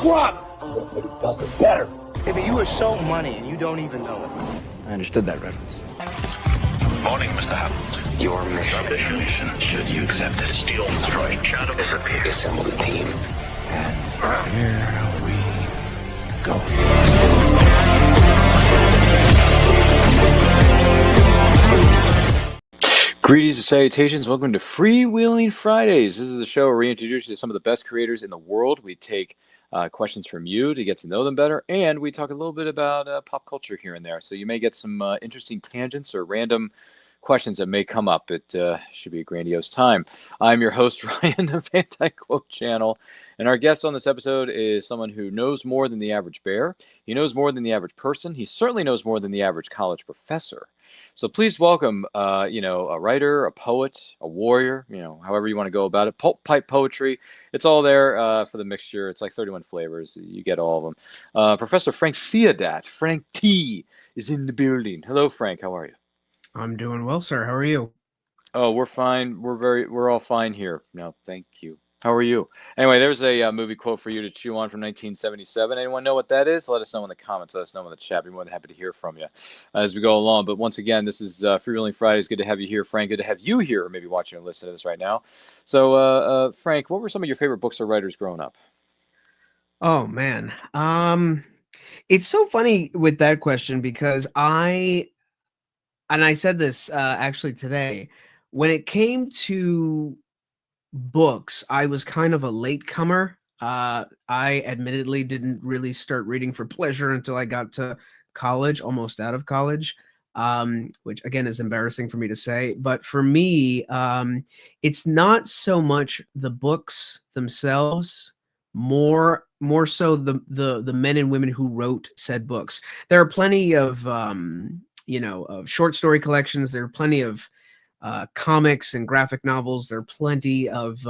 scrub. Nobody does it better. Hey, but you are so money and you don't even know it. I understood that reference. Morning, Mr. Hammond. Your Mission, should you accept it, steal, destroy, shadow, disappear. Assemble the team. And here we go. Greetings and salutations. Welcome to Freewheeling Fridays. This is a show where we introduce you to some of the best creators in the world. We take questions from you to get to know them better, and we talk a little bit about pop culture here and there. So you may get some interesting tangents or random questions that may come up. It should be a grandiose time. I'm your host, Ryan of Anti-Quote Channel, and our guest on this episode is someone who knows more than the average bear. He knows more than the average person. He certainly knows more than the average college professor. So please welcome, a writer, a poet, a warrior, however you want to go about it. Pulp, pipe, poetry. It's all there for the mixture. It's like 31 flavors. You get all of them. Professor Frank Theodat, Frank T, is in the building. Hello, Frank. How are you? I'm doing well, sir. How are you? Oh, we're fine. We're all fine here. No, thank you. How are you? Anyway, there's a movie quote for you to chew on from 1977. Anyone know what that is? Let us know in the comments. Let us know in the chat. We're more than happy to hear from you as we go along. But once again, this is Freewheeling Fridays. Good to have you here, Frank. Good to have you here, maybe watching and listening to this right now. So, Frank, what were some of your favorite books or writers growing up? Oh, man. It's so funny with that question because I said this actually today. When it came to books, I was kind of a latecomer. I admittedly didn't really start reading for pleasure until I got to college, almost out of college, which again is embarrassing for me to say. But for me, it's not so much the books themselves, more so the men and women who wrote said books. There are plenty of of short story collections. There are plenty of comics and graphic novels. There are plenty of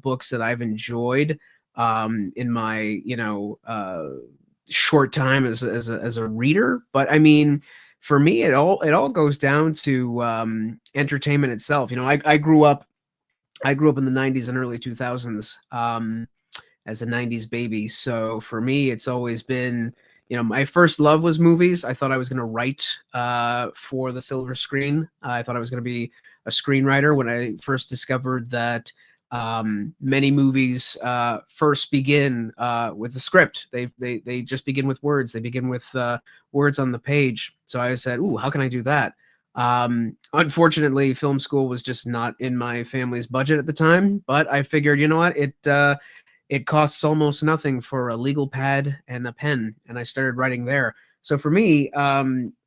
books that I've enjoyed in my short time as a reader. But I mean, for me, it all goes down to entertainment itself. I grew up in the 90s and early 2000s as a 90s baby. So for me, it's always been, my first love was movies. I thought I was going to write for the silver screen. I thought I was going to be a screenwriter when I first discovered that many movies first begin with a script. They just begin with words. They begin with words on the page. So I said, "Ooh, how can I do that?" Unfortunately, film school was just not in my family's budget at the time. But I figured, you know what, it costs almost nothing for a legal pad and a pen, and I started writing there. So for me,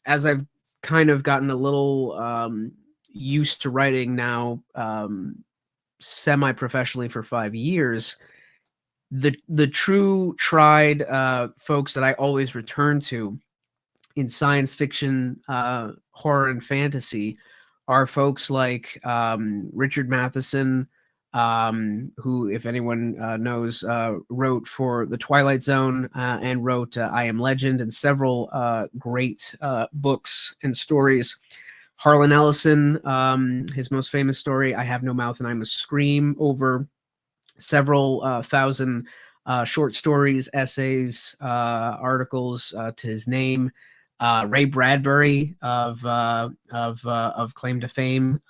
as I've kind of gotten a little used to writing now, semi-professionally for 5 years, the true tried folks that I always return to in science fiction, horror, and fantasy are folks like Richard Matheson, who, if anyone knows, wrote for The Twilight Zone and wrote I Am Legend and several great books and stories. Harlan Ellison, his most famous story, I Have No Mouth and I Must Scream, over several thousand short stories, essays, articles to his name. Ray Bradbury of claim to fame.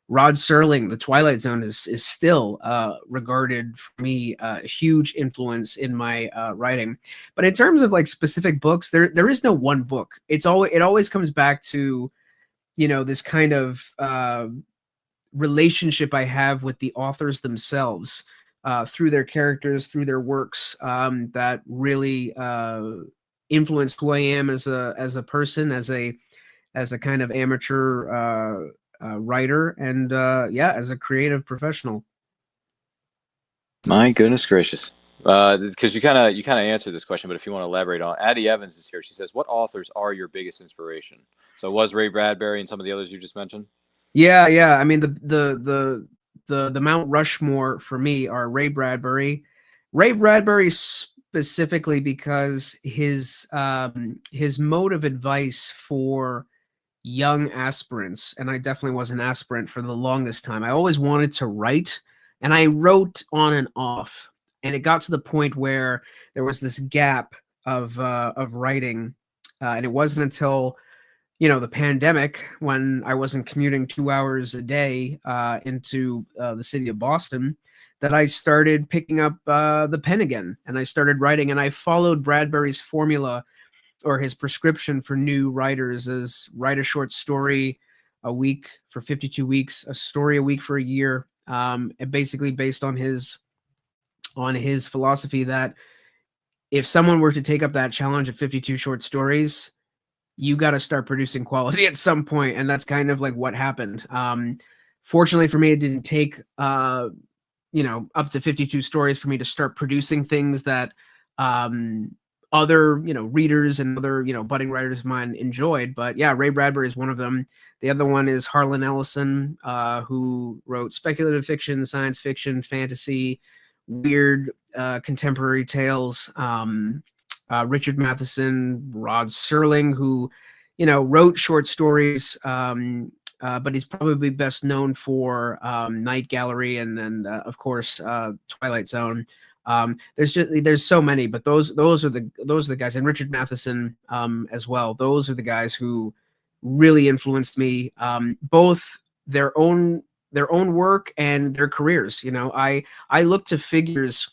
Rod Serling, The Twilight Zone is still regarded for me a huge influence in my writing. But in terms of like specific books, there is no one book. It always comes back to this kind of relationship I have with the authors themselves through their characters, through their works, that really influenced who I am as a person, as a kind of amateur writer, and as a creative professional. My goodness gracious. Because you kind of answered this question, but if you want to elaborate on, Addie Evans is here. She says, "What authors are your biggest inspiration?" So it was Ray Bradbury and some of the others you just mentioned. Yeah. I mean, the Mount Rushmore for me are Ray Bradbury. Ray Bradbury specifically because his mode of advice for young aspirants, and I definitely was an aspirant for the longest time. I always wanted to write, and I wrote on and off And it got to the point where there was this gap of writing, and it wasn't until the pandemic, when I wasn't commuting 2 hours a day into the city of Boston, that I started picking up the pen again, and I started writing. And I followed Bradbury's formula, or his prescription for new writers, is write a short story a week for 52 weeks, a story a week for a year, and basically based on his philosophy that if someone were to take up that challenge of 52 short stories, you got to start producing quality at some point. And that's kind of like what happened. Fortunately for me, it didn't take up to 52 stories for me to start producing things that other readers and other budding writers of mine enjoyed. But yeah, Ray Bradbury is one of them. The other one is Harlan Ellison, who wrote speculative fiction, science fiction, fantasy, weird contemporary tales. Richard Matheson, Rod Serling, who wrote short stories, but he's probably best known for Night Gallery and of course Twilight Zone. There's so many, but those are the guys, and Richard Matheson as well. Those are the guys who really influenced me, both their own work and their careers. I look to figures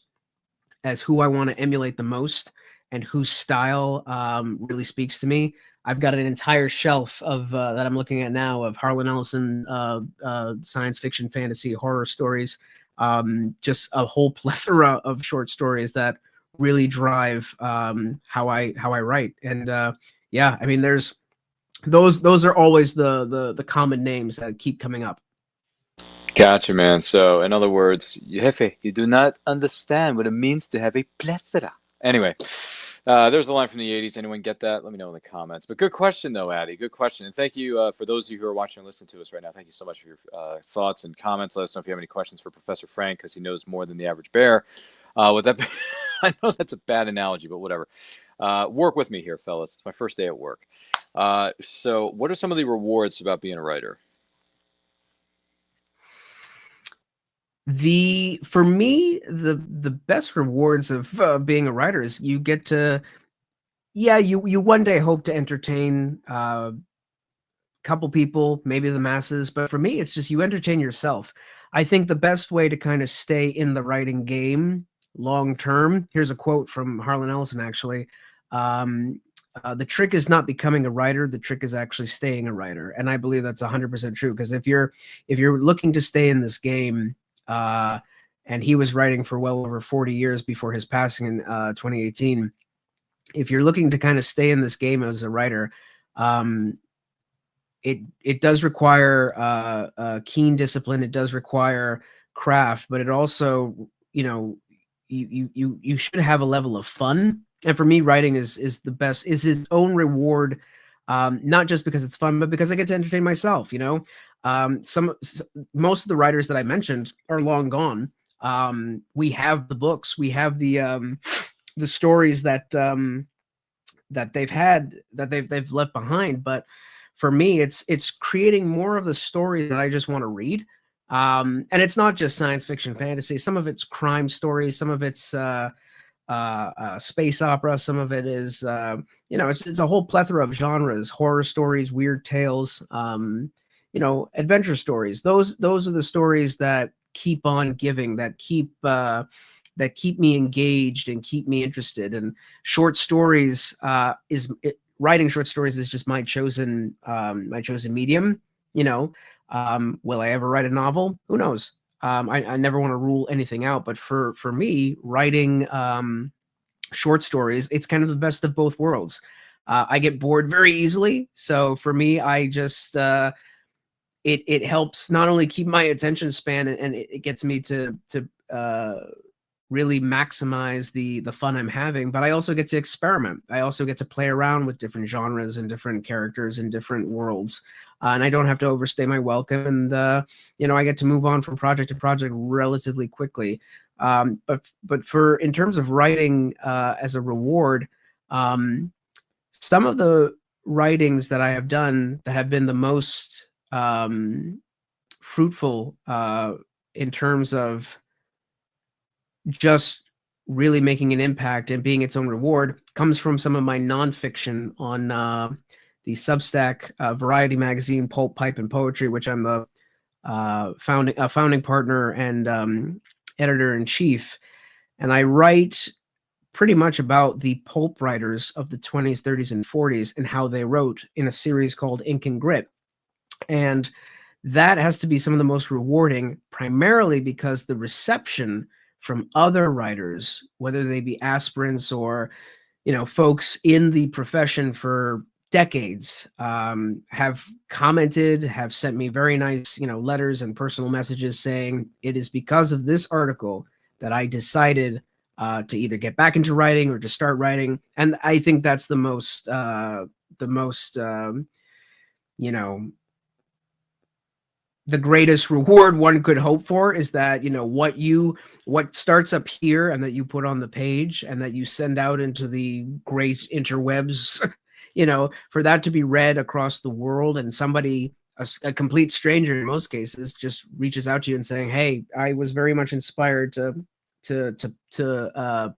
as who I want to emulate the most and whose style really speaks to me. I've got an entire shelf of that I'm looking at now of Harlan Ellison science fiction, fantasy, horror stories. Just a whole plethora of short stories that really drive how I write. And yeah, I mean, there's those are always the common names that keep coming up. Gotcha, man. So, in other words, Jefe, you do not understand what it means to have a plethora. Anyway, there's a line from the 80s. Anyone get that? Let me know in the comments. But good question, though, Addy. Good question. And thank you for those of you who are watching and listening to us right now. Thank you so much for your thoughts and comments. Let us know if you have any questions for Professor Frank, because he knows more than the average bear. With that, I know that's a bad analogy, but whatever. Work with me here, fellas. It's my first day at work. So what are some of the rewards about being a writer? For me, the best rewards of being a writer is you get to, you one day hope to entertain a couple people, maybe the masses, but for me, it's just you entertain yourself. I think the best way to kind of stay in the writing game long term, here's a quote from Harlan Ellison, actually. The trick is not becoming a writer. The trick is actually staying a writer. And I believe that's 100% true, because if you're looking to stay in this game, and he was writing for well over 40 years before his passing in 2018. If you're looking to kind of stay in this game as a writer, it does require keen discipline. It does require craft, but it also, you should have a level of fun. And for me, writing is the best, is its own reward, not just because it's fun, but because I get to entertain myself. Most of the writers that I mentioned are long gone. We have the books, we have the stories that they've left behind. But for me, it's creating more of the story that I just want to read. And it's not just science fiction, fantasy. Some of it's crime stories. Some of it's space opera. Some of it is, it's a whole plethora of genres: horror stories, weird tales, adventure stories. Those are the stories that keep on giving, that keep me engaged and keep me interested. And short stories writing short stories is just my chosen medium. Will I ever write a novel? Who knows? I never want to rule anything out, but for me, writing short stories, it's kind of the best of both worlds. I get bored very easily, so for me, I just it helps not only keep my attention span, and it gets me to really maximize the fun I'm having, but I also get to experiment. I also get to play around with different genres and different characters and different worlds, and I don't have to overstay my welcome. And I get to move on from project to project relatively quickly. But for in terms of writing as a reward, some of the writings that I have done that have been the most fruitful in terms of just really making an impact and being its own reward comes from some of my nonfiction on the Substack variety magazine, Pulp, Pipe, and Poetry, which I'm the founding partner and editor-in-chief. And I write pretty much about the pulp writers of the 20s, 30s, and 40s and how they wrote in a series called Ink and Grit. And that has to be some of the most rewarding, primarily because the reception from other writers, whether they be aspirants or, folks in the profession for decades, have commented, have sent me very nice, letters and personal messages saying it is because of this article that I decided to either get back into writing or to start writing. And I think that's the most, the greatest reward one could hope for is that, what starts up here and that you put on the page and that you send out into the great interwebs, for that to be read across the world, and somebody, a complete stranger in most cases, just reaches out to you and saying, hey, I was very much inspired to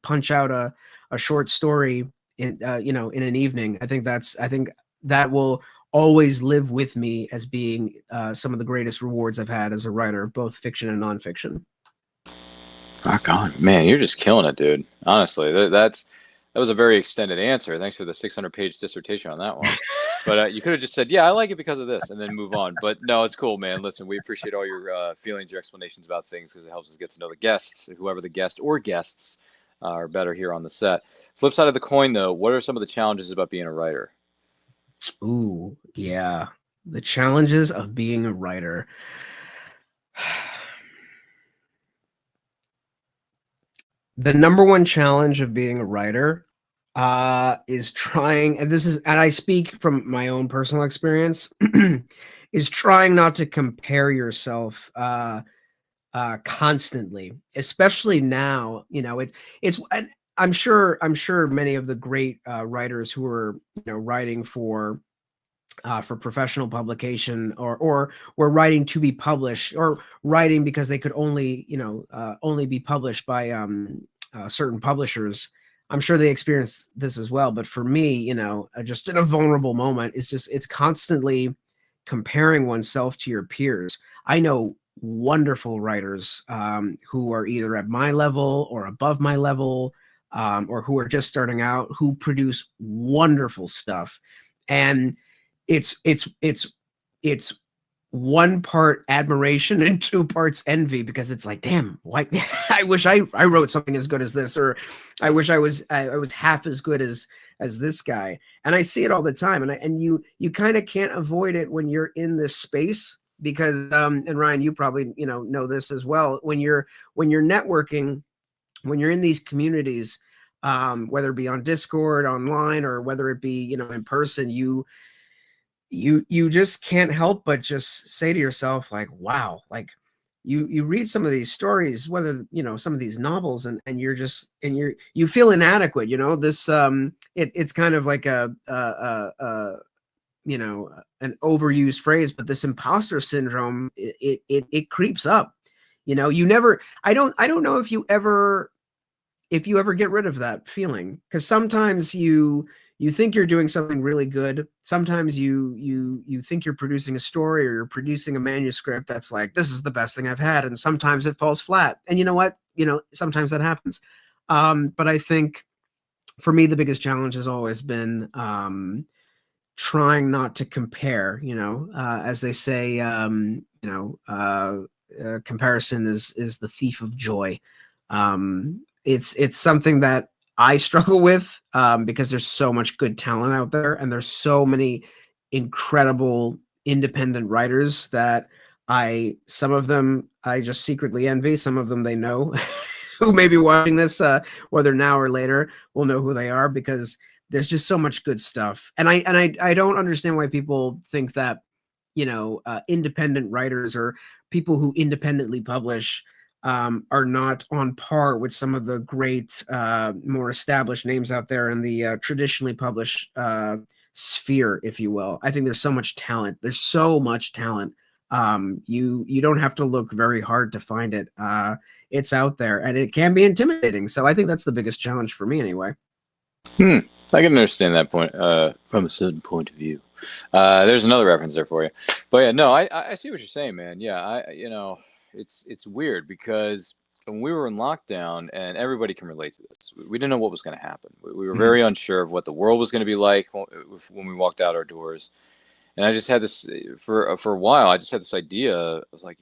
punch out a short story in in an evening. I think that will always live with me as being some of the greatest rewards I've had as a writer, both fiction and nonfiction. Rock on, man! You're just killing it, dude. Honestly, that was a very extended answer. Thanks for the 600-page dissertation on that one. But you could have just said, "Yeah, I like it because of this," and then move on. But no, it's cool, man. Listen, we appreciate all your feelings, your explanations about things, because it helps us get to know the guests, whoever the guest or guests are better here on the set. Flip side of the coin, though, what are some of the challenges about being a writer? Ooh, yeah. The challenges of being a writer. The number one challenge of being a writer is trying, and I speak from my own personal experience, is trying not to compare yourself constantly, especially now. It's I'm sure many of the great writers who are writing for professional publication or were writing to be published, or writing because they could only be published by certain publishers. I'm sure they experience this as well. But for me, just in a vulnerable moment, it's constantly comparing oneself to your peers. I know wonderful writers who are either at my level or above my level, or who are just starting out, who produce wonderful stuff. And it's one part admiration and two parts envy, because it's like, damn, why I wish I wrote something as good as this, or I wish I was half as good as this guy. And I see it all the time, and you kind of can't avoid it when you're in this space, because and Ryan, you probably know this as well, when you're networking, when you're in these communities, whether it be on Discord, online, or whether it be in person, you just can't help but just say to yourself, like, wow, like you read some of these stories, whether some of these novels, and you feel inadequate. This it's kind of like an overused phrase, but this imposter syndrome, it creeps up. I don't know if you ever get rid of that feeling, because sometimes you think you're doing something really good. Sometimes you think you're producing a story, or you're producing a manuscript that's like, this is the best thing I've had, and sometimes it falls flat. And you know what? Sometimes that happens. But I think for me, the biggest challenge has always been trying not to compare. As they say, comparison is the thief of joy. It's something that I struggle with, because there's so much good talent out there, and there's so many incredible independent writers that some of them I just secretly envy. Some of them they know who may be watching this, whether now or later, will know who they are, because there's just so much good stuff. And I don't understand why people think that independent writers or people who independently publish are not on par with some of the great, more established names out there in the traditionally published sphere, if you will. I think there's so much talent. There's so much talent You don't have to look very hard to find it. It's out there, and it can be intimidating. So I think that's the biggest challenge for me, anyway. I can understand that point from a certain point of view. There's another reference there for you, but yeah, no, I see what you're saying, man. Yeah, it's weird because when we were in lockdown, and everybody can relate to this, we didn't know what was going to happen. We were very unsure of what the world was going to be like when we walked out our doors, and I just had this for a while. I just had this idea. I was like,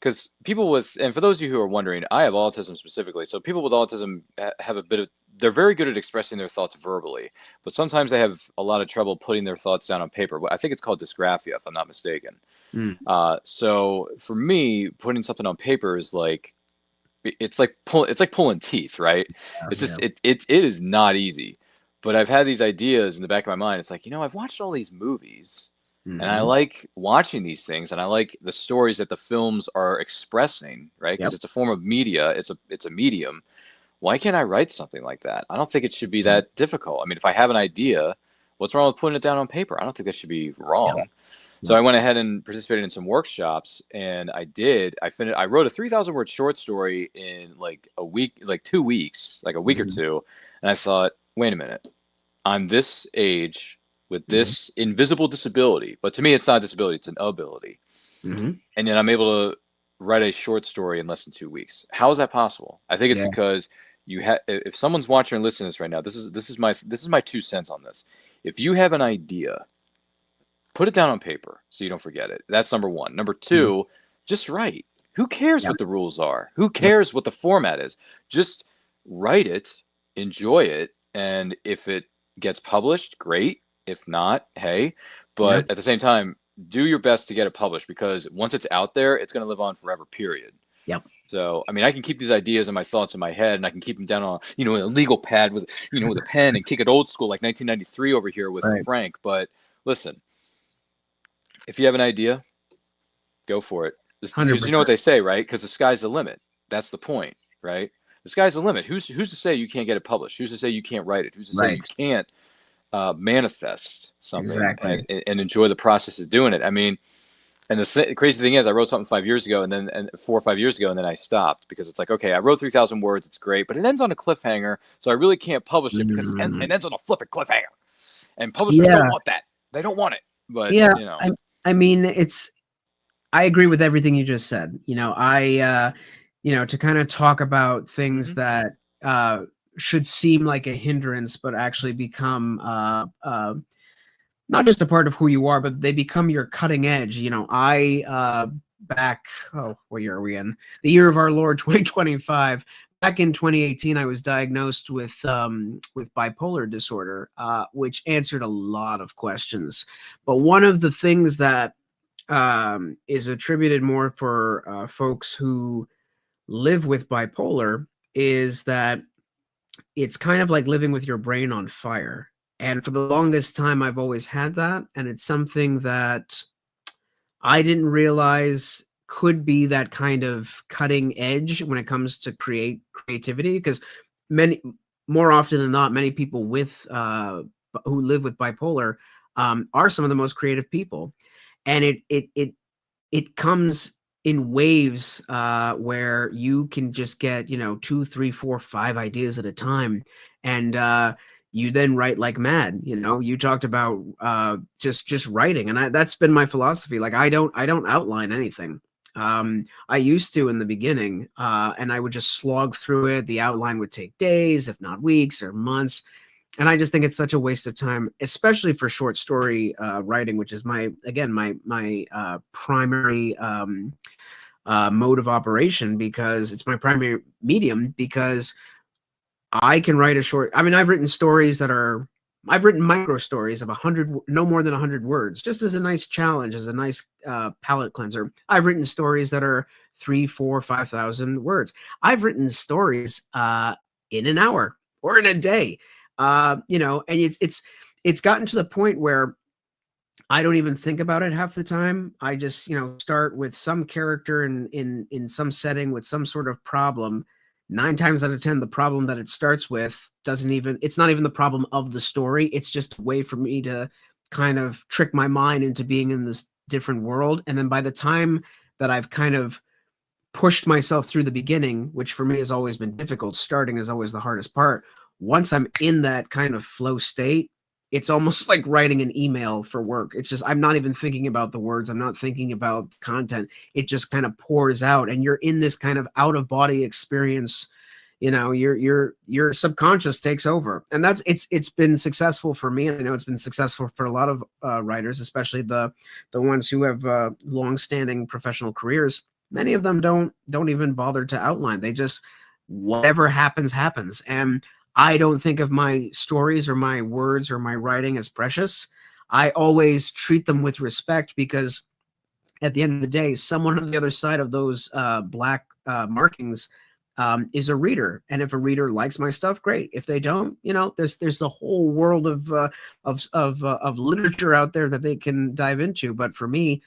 because people with, and for those of you who are wondering, I have autism specifically. So people with autism have a bit of, they're very good at expressing their thoughts verbally, but sometimes they have a lot of trouble putting their thoughts down on paper. I think it's called dysgraphia, if I'm not mistaken. So for me, putting something on paper is like, it's like pulling teeth, right? It's just, it is not easy. But I've had these ideas in the back of my mind. It's like, I've watched all these movies. And I like watching these things, and I like the stories that the films are expressing, right? Because it's a form of media. It's a medium. Why can't I write something like that? I don't think it should be that difficult. I mean, if I have an idea, what's wrong with putting it down on paper? I don't think that should be wrong. So I went ahead and participated in some workshops, and I wrote a 3,000-word short story in like a week, like 2 weeks, like a week or two. And I thought, wait a minute, I'm this age with this invisible disability, but to me, it's not a disability, it's an ability. And then I'm able to write a short story in less than 2 weeks. How is that possible? I think it's because if someone's watching and listening to this right now, this is my 2 cents on this. If you have an idea, put it down on paper so you don't forget it. That's number one. Number two, just write. Who cares what the rules are? Who cares what the format is? Just write it, enjoy it, and if it gets published, great. If not, hey, but at the same time, do your best to get it published, because once it's out there, it's going to live on forever, period. So, I mean, I can keep these ideas and my thoughts in my head, and I can keep them down on, in a legal pad with, with a pen and kick it old school like 1993 over here with Frank. But listen, if you have an idea, go for it. Because you know what they say, right? Because the sky's the limit. That's the point, right? The sky's the limit. Who's to say you can't get it published? Who's to say you can't write it? Who's to say you can't manifest something and enjoy the process of doing it? I mean, and the crazy thing is, I wrote something 5 years ago, and 4 or 5 years ago, and then I stopped because it's like, okay, I wrote 3,000 words, it's great, but it ends on a cliffhanger, so I really can't publish it because it ends on a flipping cliffhanger, and publishers don't want that. They don't want it. But I mean, I agree with everything you just said. To kind of talk about things that should seem like a hindrance, but actually become not just a part of who you are, but they become your cutting edge. What year are we in? The year of our Lord 2025. Back in 2018, I was diagnosed with bipolar disorder, which answered a lot of questions. But one of the things that is attributed more for folks who live with bipolar is that it's kind of like living with your brain on fire. And for the longest time, I've always had that. And it's something that I didn't realize could be that kind of cutting edge when it comes to creativity. Because more often than not, many people who live with bipolar are some of the most creative people. And it comes in waves where you can just get 2, 3, 4, 5 ideas at a time, and you then write like mad. You talked about just writing, and that's been my philosophy. Like I don't outline anything. I used to in the beginning, and I would just slog through it. The outline would take days, if not weeks or months. And I just think it's such a waste of time, especially for short story writing, which is my primary mode of operation, because it's my primary medium. Because I can write a short. I mean, I've written micro stories of 100, no more than 100 words, just as a nice challenge, as a nice palate cleanser. I've written stories that are 3, 4, 5,000 words. I've written stories in an hour or in a day. And it's gotten to the point where I don't even think about it half the time. I just, start with some character in some setting with some sort of problem. 9 times out of 10, the problem that it starts with it's not even the problem of the story. It's just a way for me to kind of trick my mind into being in this different world. And then by the time that I've kind of pushed myself through the beginning, which for me has always been difficult, starting is always the hardest part. Once I'm in that kind of flow state, it's almost like writing an email for work. It's just, I'm not even thinking about the words. I'm not thinking about content. It just kind of pours out, and you're in this kind of out of body experience. You know, your subconscious takes over, and it's been successful for me. And I know it's been successful for a lot of writers, especially the ones who have long-standing professional careers. Many of them don't even bother to outline. They just, whatever happens, happens. And I don't think of my stories or my words or my writing as precious. I always treat them with respect, because at the end of the day, someone on the other side of those black markings is a reader. And if a reader likes my stuff, great. If they don't, you know, there's the whole world of literature out there that they can dive into. But for me,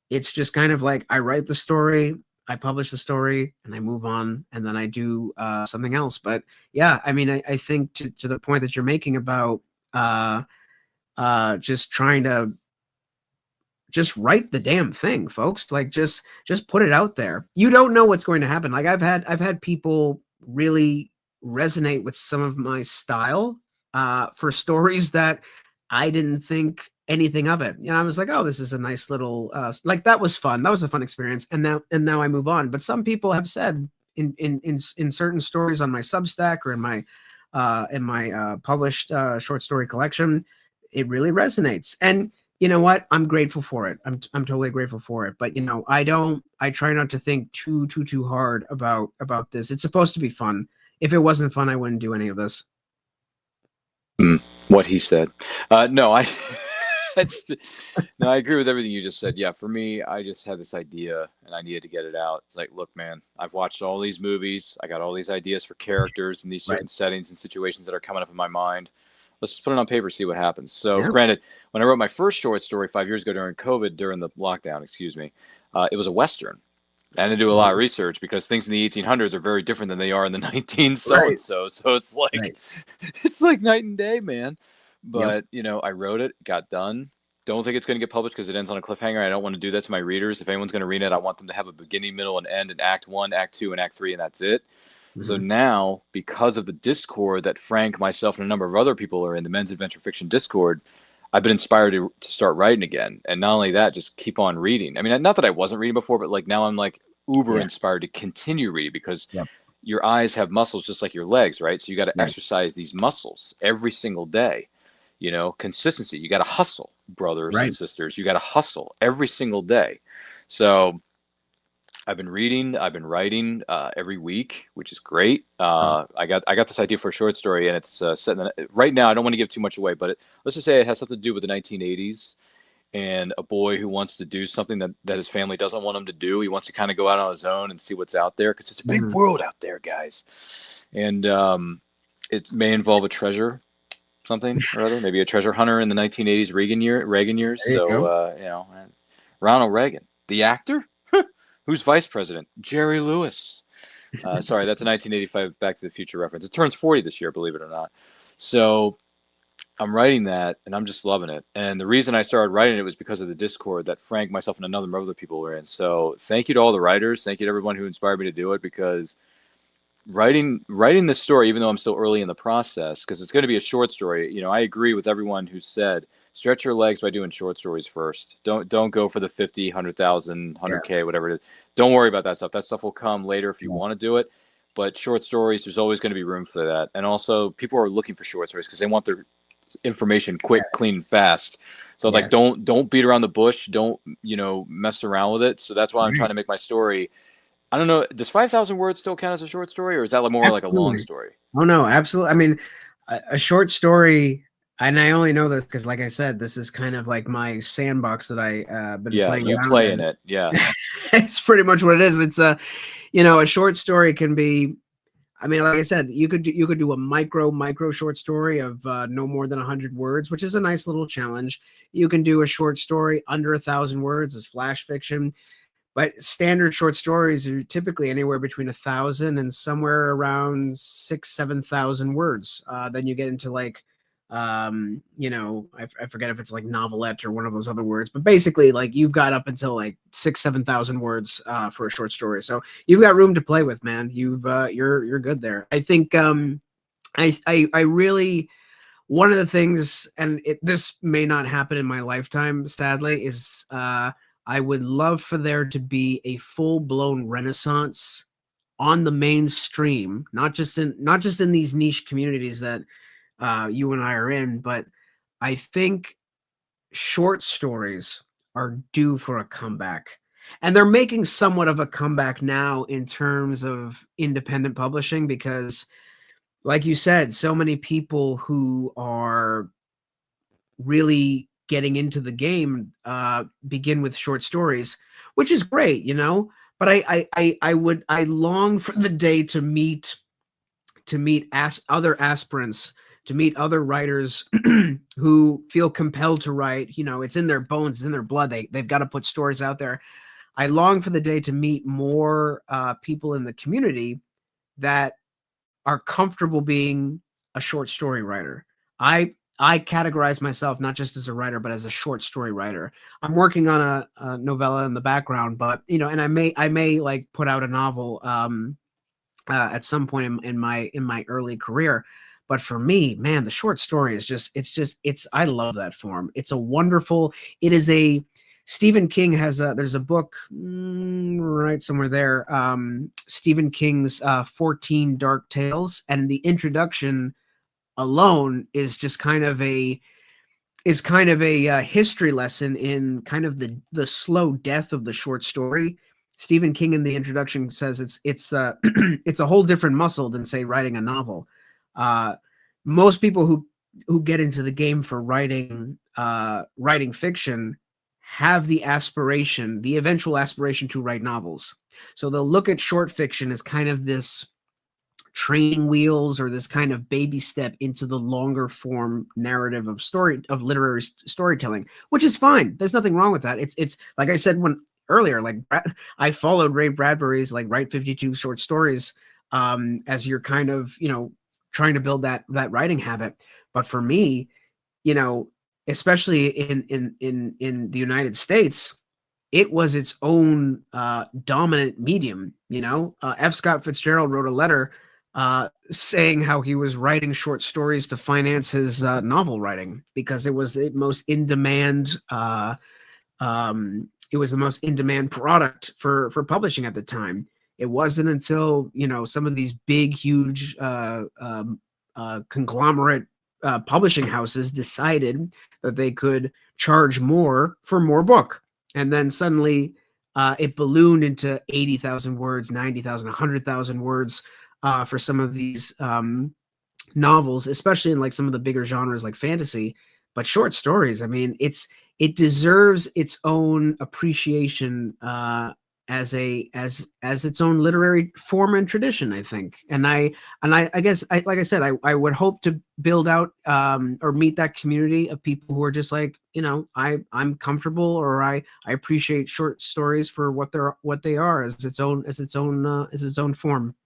it's just kind of like, I write the story, I publish the story, and I move on, and then I do something else. But yeah, I mean, I think to the point that you're making about just trying to just write the damn thing, folks. Like, just put it out there. You don't know what's going to happen. Like, I've had people really resonate with some of my style for stories that I didn't think anything of it. You know, I was like, oh, this is a nice little like, that was fun. That was a fun experience. And now I move on. But some people have said in certain stories on my Substack or in my published short story collection, it really resonates. And you know what? I'm grateful for it. I'm totally grateful for it. But you know, I try not to think too hard about this. It's supposed to be fun. If it wasn't fun, I wouldn't do any of this. What he said. No, I agree with everything you just said. Yeah, for me, I just had this idea and I needed to get it out. It's like, look, man, I've watched all these movies. I got all these ideas for characters in these certain settings and situations that are coming up in my mind. Let's just put it on paper, see what happens. So granted, when I wrote my first short story 5 years ago during the lockdown, it was a Western. I had to do a lot of research because things in the 1800s are very different than they are in the 19 so-and-so. So it's like, it's like night and day, man. But, you know, I wrote it, got done. Don't think it's going to get published because it ends on a cliffhanger. I don't want to do that to my readers. If anyone's going to read it, I want them to have a beginning, middle, and end, and Act 1, Act 2, and Act 3, and that's it. So now, because of the Discord that Frank, myself, and a number of other people are in, the Men's Adventure Fiction Discord, I've been inspired to start writing again. And not only that, just keep on reading. I mean, not that I wasn't reading before, but like now I'm like uber inspired to continue reading because your eyes have muscles just like your legs, right? So you got to exercise these muscles every single day. You know, consistency. You got to hustle, brothers and sisters. You got to hustle every single day. So I've been reading, I've been writing every week, which is great. I got this idea for a short story, and it's set in right now. I don't want to give too much away, but let's just say it has something to do with the 1980s and a boy who wants to do something that his family doesn't want him to do. He wants to kind of go out on his own and see what's out there because it's a big world out there, guys. And it may involve a treasure, something or other, maybe a treasure hunter in the 1980s Reagan years. So you know, Ronald Reagan, the actor. Who's vice president? Jerry Lewis. Sorry, that's a 1985 Back to the Future reference. It turns 40 this year, believe it or not. So I'm writing that, and I'm just loving it. And the reason I started writing it was because of the Discord that Frank, myself, and a number of other people were in. So thank you to all the writers. Thank you to everyone who inspired me to do it, because writing this story, even though I'm still early in the process, because it's going to be a short story, you know, I agree with everyone who said, stretch your legs by doing short stories first. Don't go for the 50, 100,000, 100K, whatever it is. Don't worry about that stuff. That stuff will come later if you want to do it. But short stories, there's always going to be room for that. And also, people are looking for short stories because they want their information quick, clean, and fast. So like, don't beat around the bush. Don't, you know, mess around with it. So that's why I'm trying to make my story. I don't know. Does 5,000 words still count as a short story, or is that more like a long story? Oh no, absolutely. I mean, a short story. And I only know this because, like I said, this is kind of like my sandbox that I been playing. You play in it. Yeah, it's pretty much what it is. It's a short story can be. I mean, like I said, you could do a micro short story of no more than 100 words, which is a nice little challenge. You can do a short story under 1,000 words as flash fiction, but standard short stories are typically anywhere between 1,000 and somewhere around 6,000-7,000 words. Then you get into like You know, I forget if it's like novelette or one of those other words, but basically like you've got up until like 7,000 words for a short story. So you've got room to play with, man. You're good there. I think I really, one of the things, and this may not happen in my lifetime, sadly, is I would love for there to be a full-blown renaissance on the mainstream, not just in these niche communities that you and I are in, but I think short stories are due for a comeback. And they're making somewhat of a comeback now in terms of independent publishing because, like you said, so many people who are really getting into the game begin with short stories, which is great, you know. But I long for the day to meet other aspirants, to meet other writers who feel compelled to write. You know, it's in their bones, it's in their blood. They've got to put stories out there. I long for the day to meet more people in the community that are comfortable being a short story writer. I categorize myself not just as a writer, but as a short story writer. I'm working on a novella in the background, but you know, and I may like put out a novel at some point in my early career. But for me, man, the short story is it's I love that form. It's a wonderful. It is a Stephen King has there's a book right somewhere there. Stephen King's 14 Dark Tales, and the introduction alone is just kind of a history lesson in kind of the slow death of the short story. Stephen King in the introduction says it's it's a whole different muscle than say writing a novel. Most people who get into the game for writing fiction have the eventual aspiration to write novels. So they'll look at short fiction as kind of this training wheels or this kind of baby step into the longer form narrative of literary storytelling, which is fine. There's nothing wrong with that. It's like I said earlier, like I followed Ray Bradbury's like write 52 short stories as you're kind of, you know, trying to build that writing habit. But for me, you know, especially in the United States, it was its own dominant medium. You know, F. Scott Fitzgerald wrote a letter saying how he was writing short stories to finance his novel writing because it was the most in demand. It was the most in demand product for publishing at the time. It wasn't until, you know, some of these big, huge conglomerate publishing houses decided that they could charge more for more book, and then suddenly it ballooned into 80,000 words, 90,000, 100,000 words. For some of these novels, especially in like some of the bigger genres like fantasy, but short stories, I mean, it deserves its own appreciation as its own literary form and tradition, I think. And I guess like I said, I would hope to build out or meet that community of people who are just like, you know, I'm comfortable, or I appreciate short stories for what they are as its own form.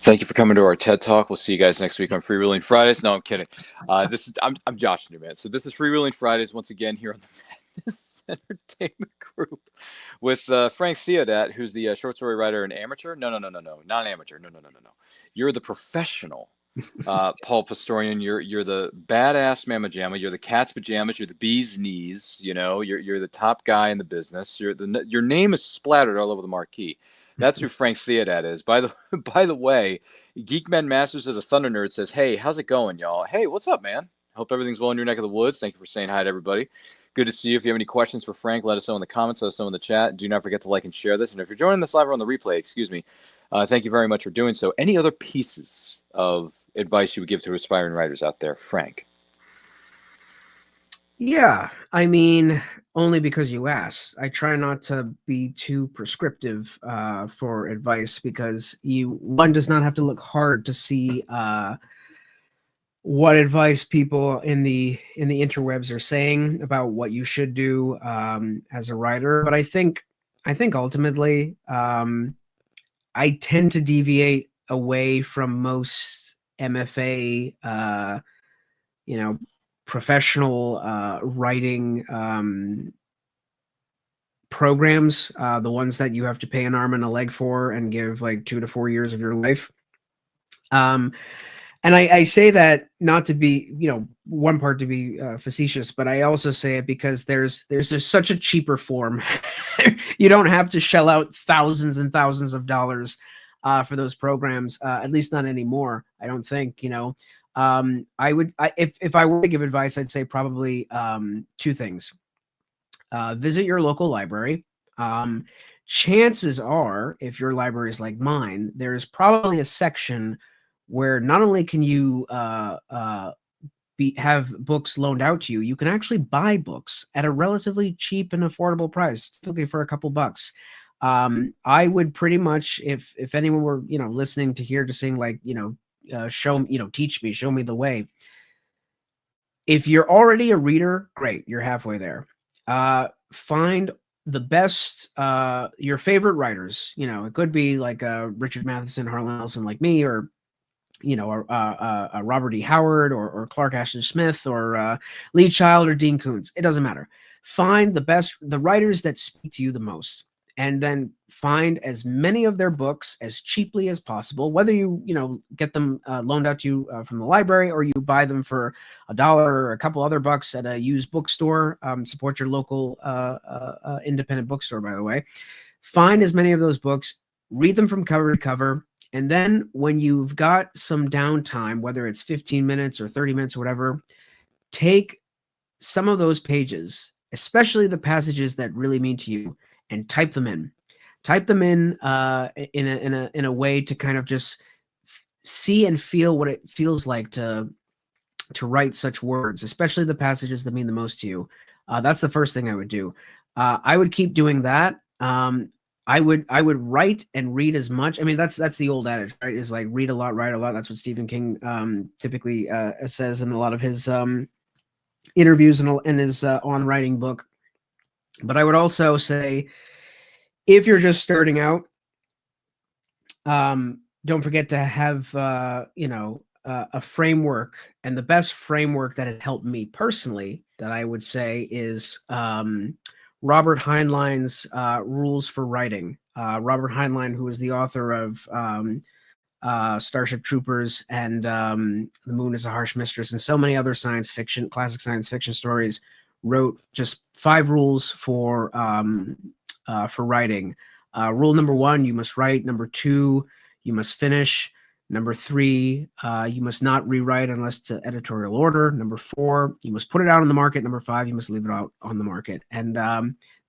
Thank you for coming to our TED Talk. We'll see you guys next week on Freewheeling Fridays. No, I'm kidding. I'm Josh Newman. So this is Freewheeling Fridays once again here on the Madness Entertainment Group with Frank Theodat, who's the short story writer and amateur. No, not amateur. No. You're the professional Pulp historian. You're the badass Mama Jamma. You're the cat's pajamas. You're the bee's knees. You know, you're the top guy in the business. Your name is splattered all over the marquee. That's who Frank Theodat is. By the way, Geekmen Masters as a Thunder Nerd says, "Hey, how's it going, y'all? Hey, what's up, man? Hope everything's well in your neck of the woods. Thank you for saying hi to everybody. Good to see you. If you have any questions for Frank, let us know in the comments. Let us know in the chat. Do not forget to like and share this. And if you're joining us live or on the replay, excuse me, thank you very much for doing so. Any other pieces of advice you would give to aspiring writers out there, Frank?" Yeah, I mean, only because you asked. I try not to be too prescriptive for advice because one does not have to look hard to see what advice people in the interwebs are saying about what you should do as a writer. But I think ultimately I tend to deviate away from most MFA, professional writing programs, the ones that you have to pay an arm and a leg for and give like 2 to 4 years of your life. And I say that not to be, one part to be facetious, but I also say it because there's just such a cheaper form. You don't have to shell out thousands and thousands of dollars for those programs, at least not anymore. I don't think, if I were to give advice, I'd say probably 2 things. Visit your local library. Chances are, if your library is like mine, there's probably a section where not only can you have books loaned out to you, you can actually buy books at a relatively cheap and affordable price, typically for a couple bucks. I would pretty much, if anyone were listening to here, just saying like teach me, show me the way. If you're already a reader, great, you're halfway there. Find the best, your favorite writers. It could be like Richard Matheson, Harlan Ellison, like me, or Robert E. Howard, or Clark Ashton Smith, or Lee Child, or Dean Koontz. It doesn't matter. Find the writers that speak to you the most, and then find as many of their books as cheaply as possible, whether you get them loaned out to you from the library, or you buy them for $1 or a couple other bucks at a used bookstore. Support your local independent bookstore, by the way. Find as many of those books, read them from cover to cover, and then when you've got some downtime, whether it's 15 minutes or 30 minutes or whatever, take some of those pages, especially the passages that really mean to you, and type them in. Type them in a way to kind of just see and feel what it feels like to write such words, especially the passages that mean the most to you. That's the first thing I would do. I would keep doing that. I would write and read as much. I mean, that's the old adage, right? Is like read a lot, write a lot. That's what Stephen King typically says in a lot of his interviews and in his on writing book. But I would also say, if you're just starting out, don't forget to have a framework. And the best framework that has helped me personally, that I would say, is Robert Heinlein's Rules for Writing. Robert Heinlein, who is the author of Starship Troopers and The Moon is a Harsh Mistress, and so many other classic science fiction stories, wrote just 5 rules for writing. Rule number 1, you must write. Number 2, you must finish. Number 3, you must not rewrite unless to editorial order. Number 4, you must put it out on the market. Number 5, you must leave it out on the market. And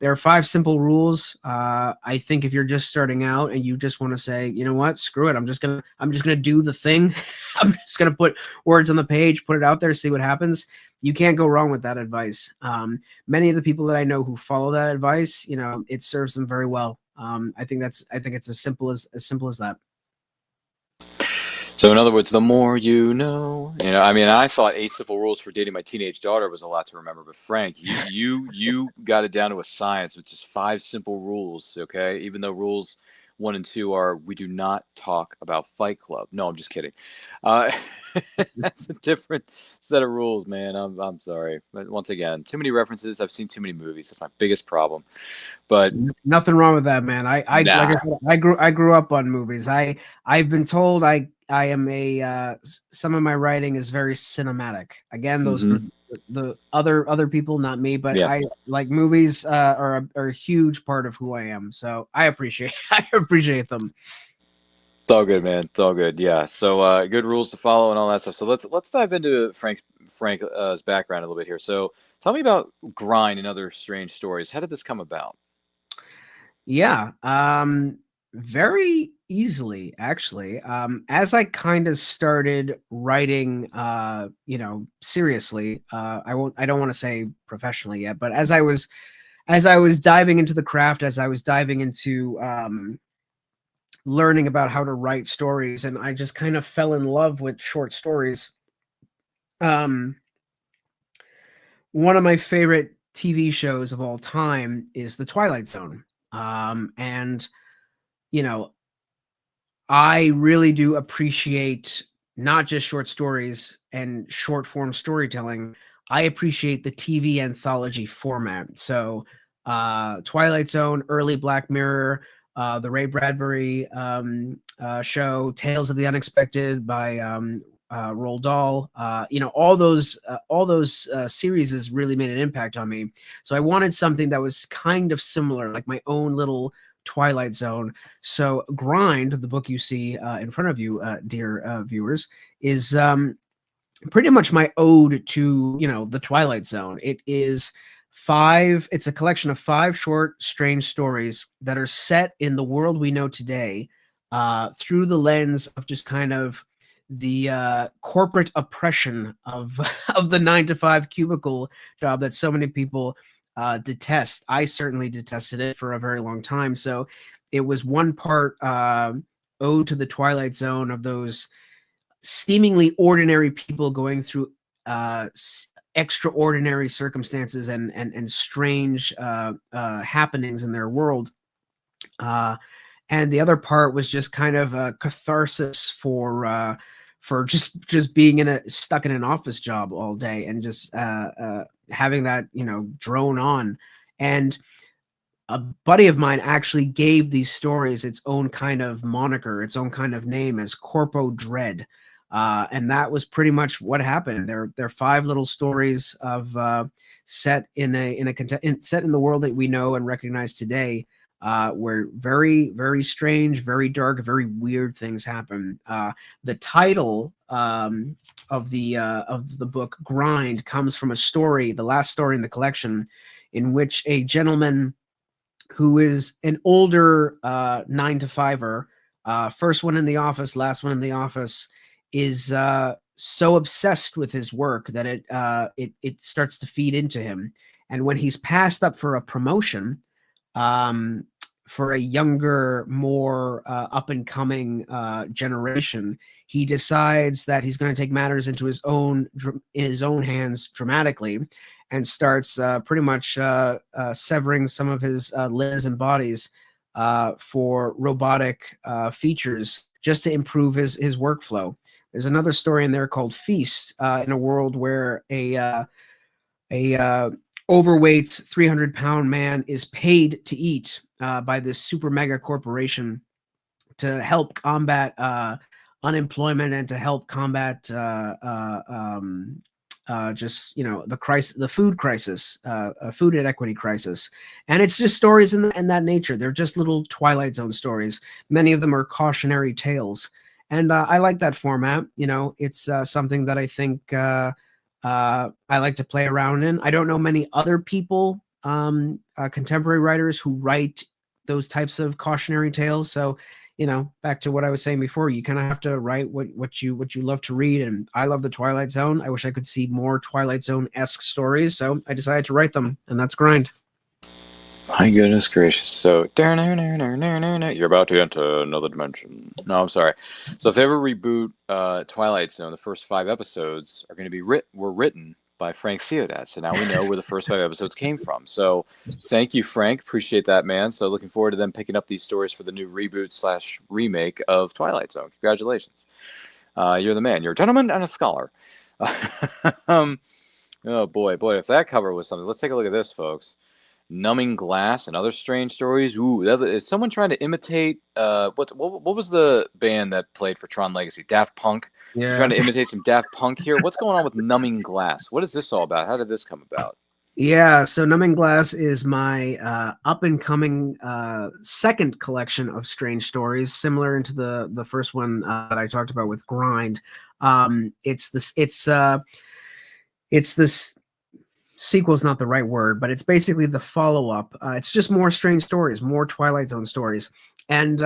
there are 5 simple rules. I think if you're just starting out and you just want to say, you know what, screw it, I'm just gonna do the thing. I'm just gonna put words on the page, put it out there, see what happens. You can't go wrong with that advice. Many of the people that I know who follow that advice, it serves them very well. I think it's as simple as that. So in other words, the more you know. I mean, I thought 8 simple rules for dating my teenage daughter was a lot to remember, but Frank, you got it down to a science with just 5 simple rules. Okay, even though rules 1 and 2 are, we do not talk about Fight Club. No, I'm just kidding. That's a different set of rules, man. I'm sorry, but once again, too many references. I've seen too many movies. That's my biggest problem. But nothing wrong with that, man. Like I said, I grew up on movies. I've been told I am some of my writing is very cinematic. Again, those are the other people, not me, but yeah. I like movies are a huge part of who I am. So I appreciate them. It's all good, man. It's all good. Yeah. So good rules to follow and all that stuff. So let's dive into Frank's background a little bit here. So tell me about Grind and Other Strange Stories. How did this come about? Yeah. Very easily, actually. As I kind of started writing, seriously, I don't want to say professionally yet, but as I was diving into the craft, as I was diving into learning about how to write stories, and I just kind of fell in love with short stories. One of my favorite TV shows of all time is The Twilight Zone. And I really do appreciate not just short stories and short form storytelling. I appreciate the TV anthology format. So Twilight Zone, early Black Mirror, the Ray Bradbury show, Tales of the Unexpected by Roald Dahl. All those series has really made an impact on me. So I wanted something that was kind of similar, like my own little Twilight Zone. So Grind, the book you see in front of you, dear viewers, is pretty much my ode to the Twilight Zone. It's a collection of 5 short, strange stories that are set in the world we know today, through the lens of just kind of the corporate oppression of of the 9-to-5 cubicle job that so many people detest. I certainly detested it for a very long time. So it was one part ode to the Twilight Zone, of those seemingly ordinary people going through extraordinary circumstances and strange happenings in their world. And the other part was just kind of a catharsis for just being stuck in an office job all day and just having that drone on. And a buddy of mine actually gave these stories its own kind of moniker, its own kind of name, as Corpo Dread. And that was pretty much what happened. They're 5 little stories of set in the world that we know and recognize today, where very, very strange, very dark, very weird things happen. The title of the book, Grind, comes from a story, the last story in the collection, in which a gentleman who is an older 9-to-5er, first one in the office, last one in the office, is so obsessed with his work that it starts to feed into him. And when he's passed up for a promotion, for a younger, more up and coming generation, he decides that he's going to take matters into his own hands dramatically, and starts pretty much severing some of his limbs and bodies for robotic features, just to improve his workflow. There's another story in there called Feast, in a world where a overweight 300-pound man is paid to eat by this super mega corporation to help combat unemployment and to help combat the food crisis, food inequity crisis. And it's just stories in that nature. They're just little Twilight Zone stories. Many of them are cautionary tales. And I like that format. It's something that I think I like to play around in. I don't know many other people, contemporary writers, who write those types of cautionary tales. So, back to what I was saying before, you kind of have to write what you love to read. And I love the Twilight Zone. I wish I could see more Twilight Zone-esque stories, so I decided to write them, and that's Grind. My goodness gracious. So, you're about to enter another dimension. No, I'm sorry. So if they ever reboot Twilight Zone, the first 5 episodes are going to be were written by Frank Theodat. So now we know where the first 5 episodes came from. So thank you, Frank. Appreciate that, man. So looking forward to them picking up these stories for the new reboot/remake of Twilight Zone. Congratulations. You're the man. You're a gentleman and a scholar. Oh, boy. If that cover was something. Let's take a look at this, folks. Numbing Glass and Other Strange Stories. Ooh, is someone trying to imitate what was the band that played for Tron Legacy? Daft Punk. Yeah. Trying to imitate some Daft Punk here. What's going on with Numbing Glass? What is this all about? How did this come about? Yeah, so Numbing Glass is my up and coming second collection of strange stories, similar to the first one that I talked about with Grind. It's this sequel's not the right word, but it's basically the follow-up. It's just more strange stories, more Twilight Zone stories. And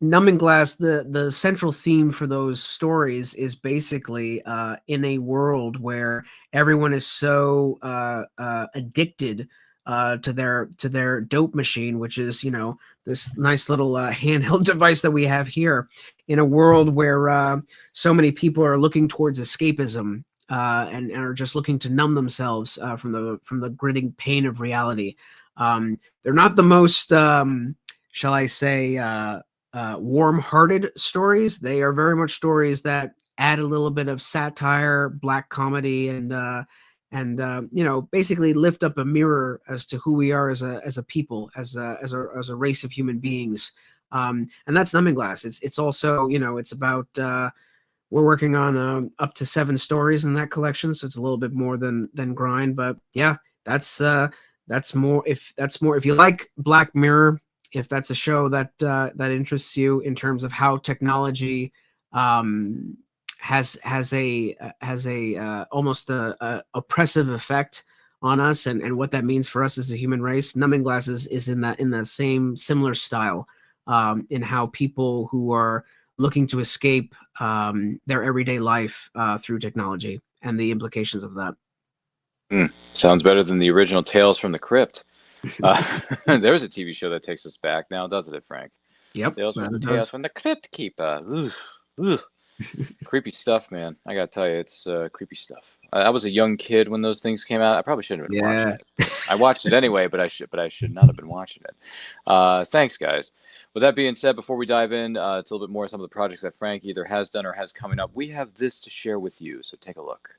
Numbing Glass, the central theme for those stories is basically in a world where everyone is so addicted to their dope machine, which is this nice little handheld device that we have here, in a world where so many people are looking towards escapism. And are just looking to numb themselves from the gritting pain of reality. They're not the most, shall I say, warm-hearted stories. They are very much stories that add a little bit of satire, black comedy, and basically lift up a mirror as to who we are as a people, as a race of human beings. And that's Numbing Glass. It's also, it's about we're working on up to 7 stories in that collection, so it's a little bit more than Grind. But yeah, that's more. If you like Black Mirror, if that's a show that interests you in terms of how technology has a almost a oppressive effect on us, and what that means for us as a human race, Numbing Glass is in the same similar style, in how people who are looking to escape their everyday life through technology and the implications of that. Sounds better than the original Tales from the Crypt. There's a TV show that takes us back now, doesn't it, Frank? Yep. Tales from the Crypt Keeper. Ugh. Creepy stuff, man. I gotta tell you, it's creepy stuff. I was a young kid when those things came out. I probably shouldn't have been watching it. I watched it anyway, but I should not have been watching it. Thanks, guys. With that being said, before we dive in, it's a little bit more of some of the projects that Frank either has done or has coming up. We have this to share with you, so take a look.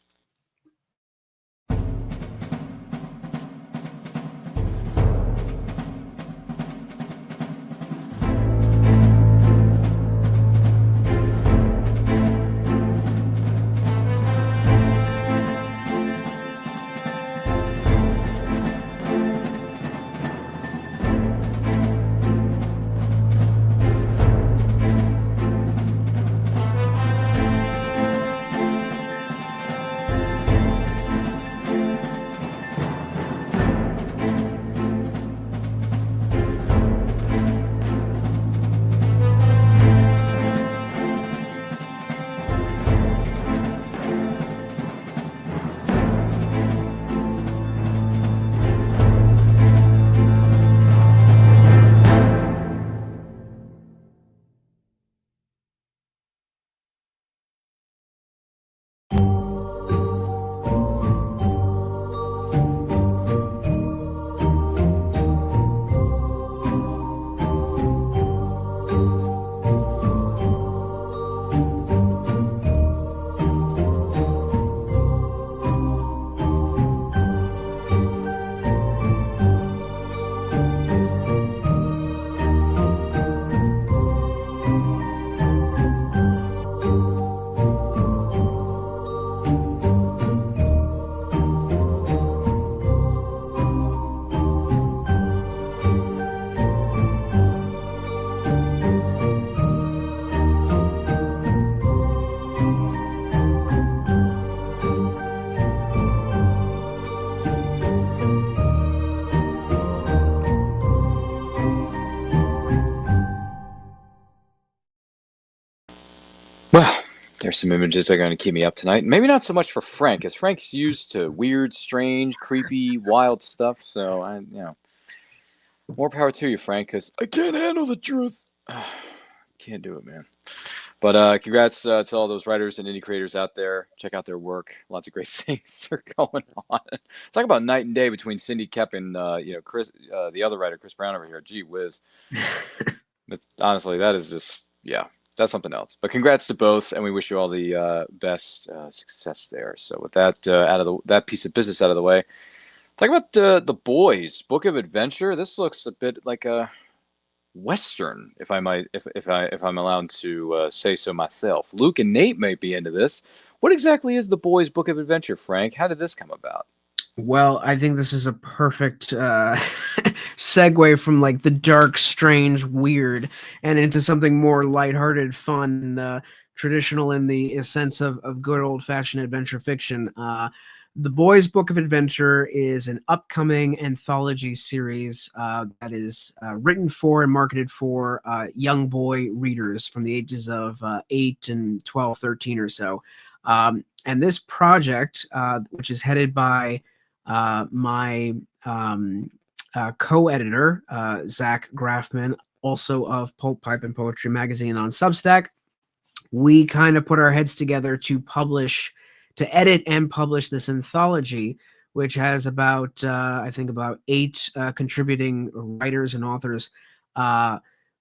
Well, there's some images that are going to keep me up tonight. Maybe not so much for Frank, as Frank's used to weird, strange, creepy, wild stuff. So more power to you, Frank, because I can't handle the truth. Can't do it, man. But congrats to all those writers and indie creators out there. Check out their work. Lots of great things are going on. Talk about night and day between Cindy Kep and Chris, the other writer, Chris Brown over here. Gee whiz. Honestly, that is just that's something else. But congrats to both, and we wish you all the best success there. So with that that piece of business out of the way, talk about the Boys Book of Adventure. This looks a bit like a Western, if I'm allowed to say so myself. Luke and Nate may be into this. What exactly is the Boys Book of Adventure, Frank? How did this come about? Well, I think this is a perfect segue from like the dark, strange, weird, and into something more lighthearted, fun, traditional in the sense of good old-fashioned adventure fiction. The Boys Book of Adventure is an upcoming anthology series that is written for and marketed for young boy readers from the ages of 8 and 12, 13 or so. And this project, which is headed by my co-editor, Zach Grafman, also of Pulp, Pipe, and Poetry Magazine on Substack, we kind of put our heads together to edit and publish this anthology, which has about 8 contributing writers and authors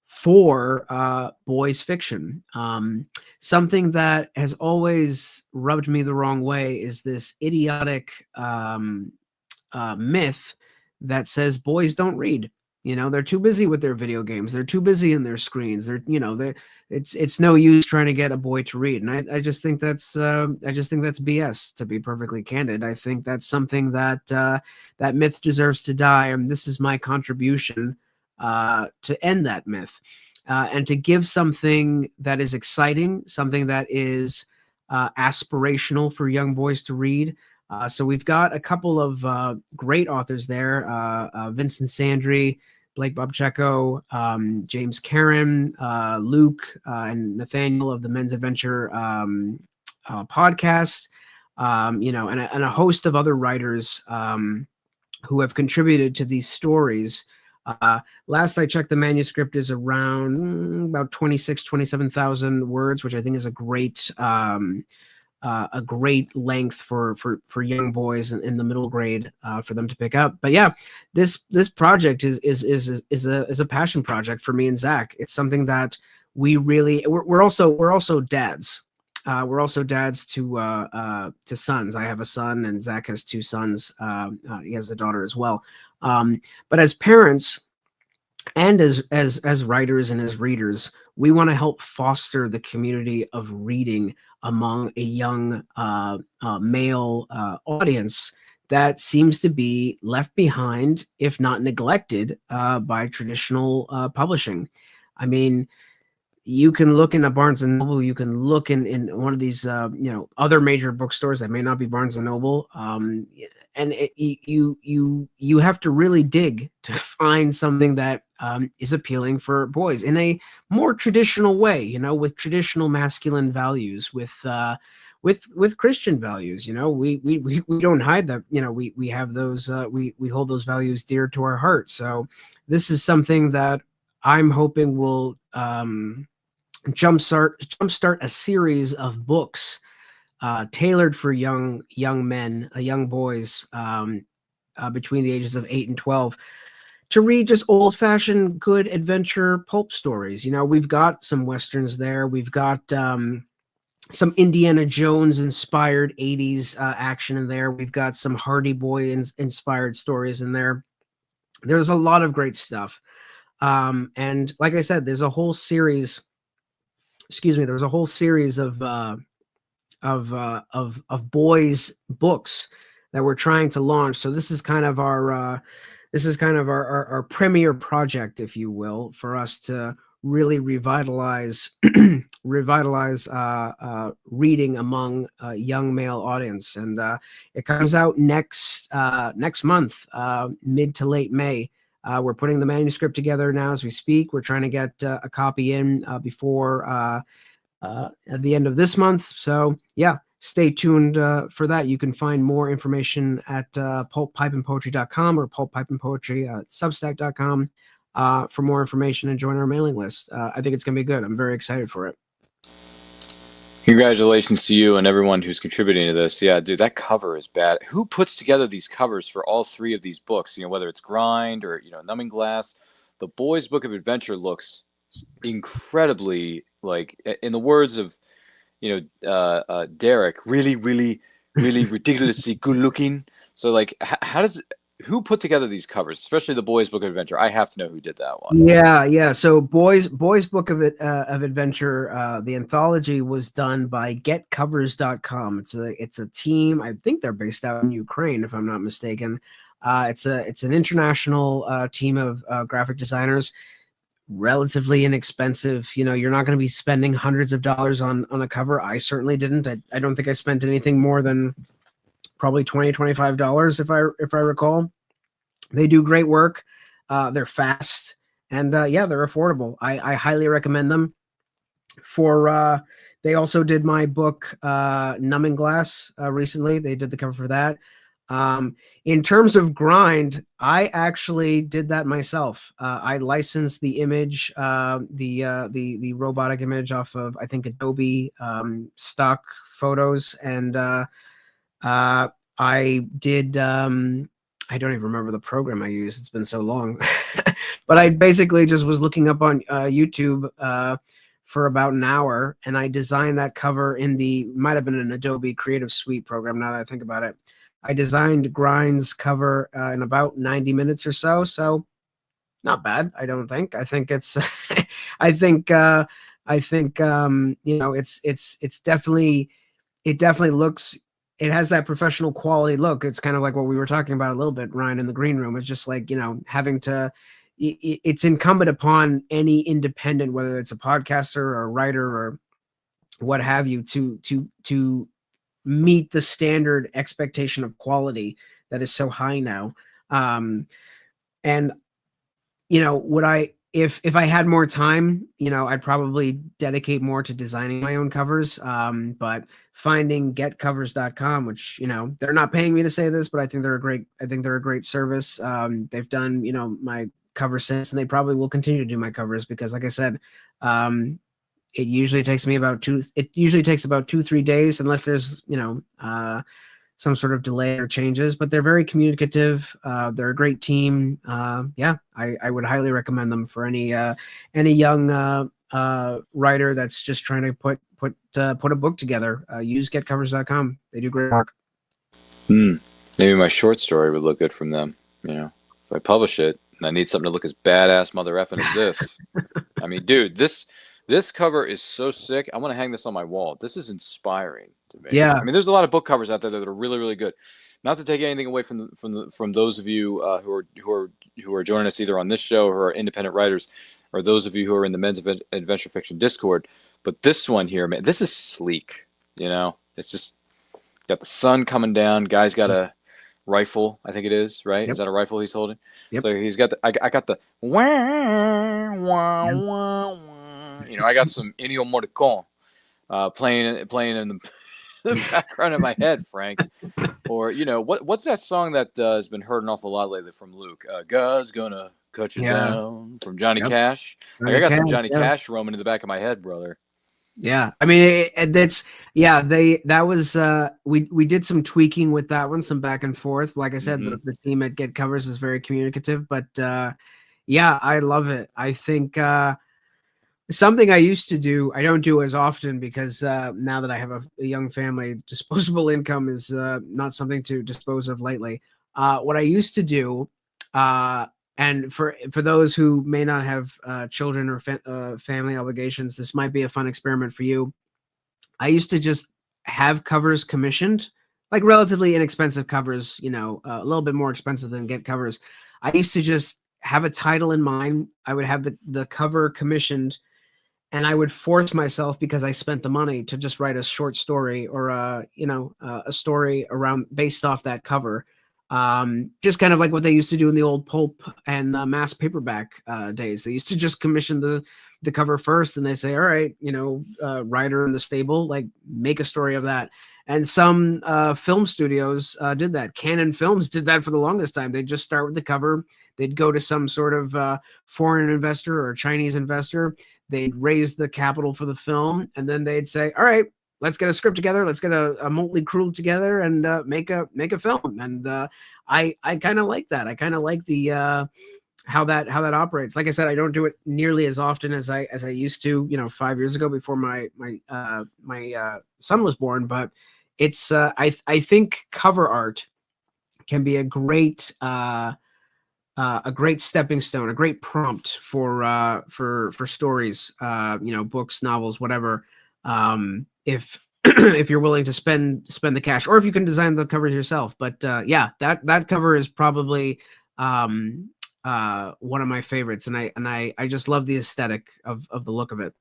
for boys fiction. Something that has always rubbed me the wrong way is this idiotic myth that says boys don't read. They're too busy with their video games. They're too busy in their screens. It's no use trying to get a boy to read. And I just think that's BS, to be perfectly candid. I think that's something that that myth deserves to die. And this is my contribution to end that myth, and to give something that is exciting, something that is aspirational for young boys to read. So we've got a couple of great authors there: Vincent Sandry, Blake Bobcheko, James Karen, Luke, and Nathaniel of the Men's Adventure podcast, and a host of other writers who have contributed to these stories. Last I checked, the manuscript is around about 27,000 words, which I think is a great length for young boys in the middle grade for them to pick up. But yeah, this project is a passion project for me and Zach. It's something that we're also dads. We're also dads to sons. I have a son, and Zach has two sons. He has a daughter as well. But as parents and as writers and as readers, we want to help foster the community of reading among a young male audience that seems to be left behind, if not neglected, by traditional publishing. I mean, you can look in a Barnes and Noble, you can look in one of these other major bookstores that may not be Barnes and Noble, and you have to really dig to find something that is appealing for boys in a more traditional way, with traditional masculine values, with Christian values. We don't hide that. We have those. We hold those values dear to our heart. So this is something that I'm hoping will jumpstart a series of books tailored for young men, young boys between the ages of 8 and 12, to read just old-fashioned good adventure pulp stories. We've got some westerns there. We've got some Indiana Jones inspired 80s action in there. We've got some Hardy Boy inspired stories in there. There's a lot of great stuff. And like I said, there's a whole series. There's a whole series of boys books that we're trying to launch. So this is kind of our premier project, if you will, for us to really revitalize reading among a young male audience. And it comes out next month, mid to late May. We're putting the manuscript together now as we speak. We're trying to get a copy in before at the end of this month. So yeah, stay tuned for that. You can find more information at pulp-poetry.com or pulp-poetry@substack.com for more information and join our mailing list. I think it's going to be good. I'm very excited for it. Congratulations to you and everyone who's contributing to this. Yeah, dude, that cover is bad. Who puts together these covers for all three of these books? Whether it's Grind or, Numbing Glass, the Boys Book of Adventure looks incredibly, like, in the words of, Derek, really, really, really ridiculously good looking. So, like, who put together these covers, especially the Boys Book of Adventure? I have to know who did that one. Yeah. So Boys Book of Adventure, the anthology was done by getcovers.com. It's a team. I think they're based out in Ukraine, if I'm not mistaken. It's an international team of graphic designers. Relatively inexpensive. You're not going to be spending hundreds of dollars on a cover. I certainly didn't. I don't think I spent anything more than probably $20, $25 if I recall. They do great work. They're fast, and yeah, they're affordable. I highly recommend them. They also did my book Numbing Glass recently. They did the cover for that. In terms of Grind, I actually did that myself. I licensed the image, the robotic image off of, I think, Adobe stock photos, and I did I don't even remember the program I used. It's been so long. But I basically just was looking up on YouTube for about an hour, and I designed that cover in might have been an Adobe Creative Suite program, now that I think about it. I designed Grind's cover in about 90 minutes or so. So not bad, I don't think. I think it's I think it's definitely, it definitely looks, it has that professional quality look. It's kind of like what we were talking about a little bit, Ryan, in the green room. It's just like, having to, it's incumbent upon any independent, whether it's a podcaster or a writer or what have you, to meet the standard expectation of quality that is so high now. And would I, if I had more time, I'd probably dedicate more to designing my own covers. But finding getcovers.com, which, they're not paying me to say this, but I think they're a great service. They've done, my cover since, and they probably will continue to do my covers because, like I said, it usually takes about 2-3 days, unless there's, some sort of delay or changes, but they're very communicative. They're a great team. Yeah, I would highly recommend them for any young writer that's just trying to put a book together. Use getcovers.com. They do great work. Maybe my short story would look good from them. If I publish it and I need something to look as badass mother effing as this. I mean, dude, this cover is so sick. I want to hang this on my wall. This is inspiring to me. Yeah. I mean, there's a lot of book covers out there that are really, really good. Not to take anything away from those of you who are joining us either on this show or are independent writers, or those of you who are in the Men's Adventure Fiction Discord. But this one here, man, this is sleek. It's just got the sun coming down. Guy's got a rifle, I think it is, right? Yep. Is that a rifle he's holding? Yep. So he's got I got the wah, wah, wah, wah. I got some Ennio Morricone playing in the background of my head, Frank. Or what's that song that has been heard an awful lot lately from Luke? God's gonna cut you down, from Johnny Cash. I got some Johnny Cash roaming in the back of my head, brother. Yeah, I mean we did some tweaking with that one, some back and forth. Like I said, the team at Get Covers is very communicative, but yeah, I love it. I think something I used to do, I don't do as often because now that I have a young family, disposable income is not something to dispose of lightly. What I used to do, and for those who may not have children or family obligations, this might be a fun experiment for you. I used to just have covers commissioned, like relatively inexpensive covers, a little bit more expensive than Get Covers. I used to just have a title in mind. I would have the cover commissioned, and I would force myself, because I spent the money, to just write a short story or a story based off that cover. Just kind of like what they used to do in the old pulp and mass paperback days. They used to just commission the cover first, and they say, all right, writer in the stable, like, make a story of that. And some film studios did that. Canon Films did that for the longest time. They'd just start with the cover. They'd go to some sort of foreign investor or Chinese investor. They'd raise the capital for the film, and then they'd say, all right, let's get a script together. Let's get a motley crew together and make a film. And I kind of like that. I kind of like the how that operates. Like I said, I don't do it nearly as often as I used to, 5 years ago, before my son was born. But it's I think cover art can be a great stepping stone, a great prompt for stories, books, novels, whatever. If if you're willing to spend the cash, or if you can design the covers yourself. But yeah, that cover is probably one of my favorites, and I just love the aesthetic of the look of it.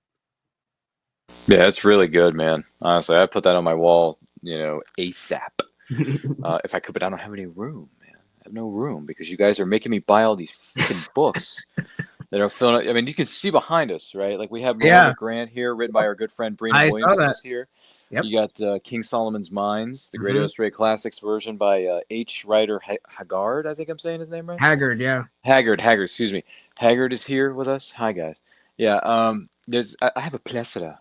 Yeah, it's really good, man. Honestly, I put that on my wall, ASAP. If I could, but I don't have any room, man. I have no room because you guys are making me buy all these freaking books that are filling. I mean, you can see behind us, right? Like, we have Millennium Grant here, written by our good friend Brina Williamson is here. Yep. You got King Solomon's Mines, the Great Illustrated Classics version by H. Rider Haggard. I think I'm saying his name right. Haggard, yeah. Haggard. Excuse me. Haggard is here with us. Hi, guys. Yeah. I have a plethora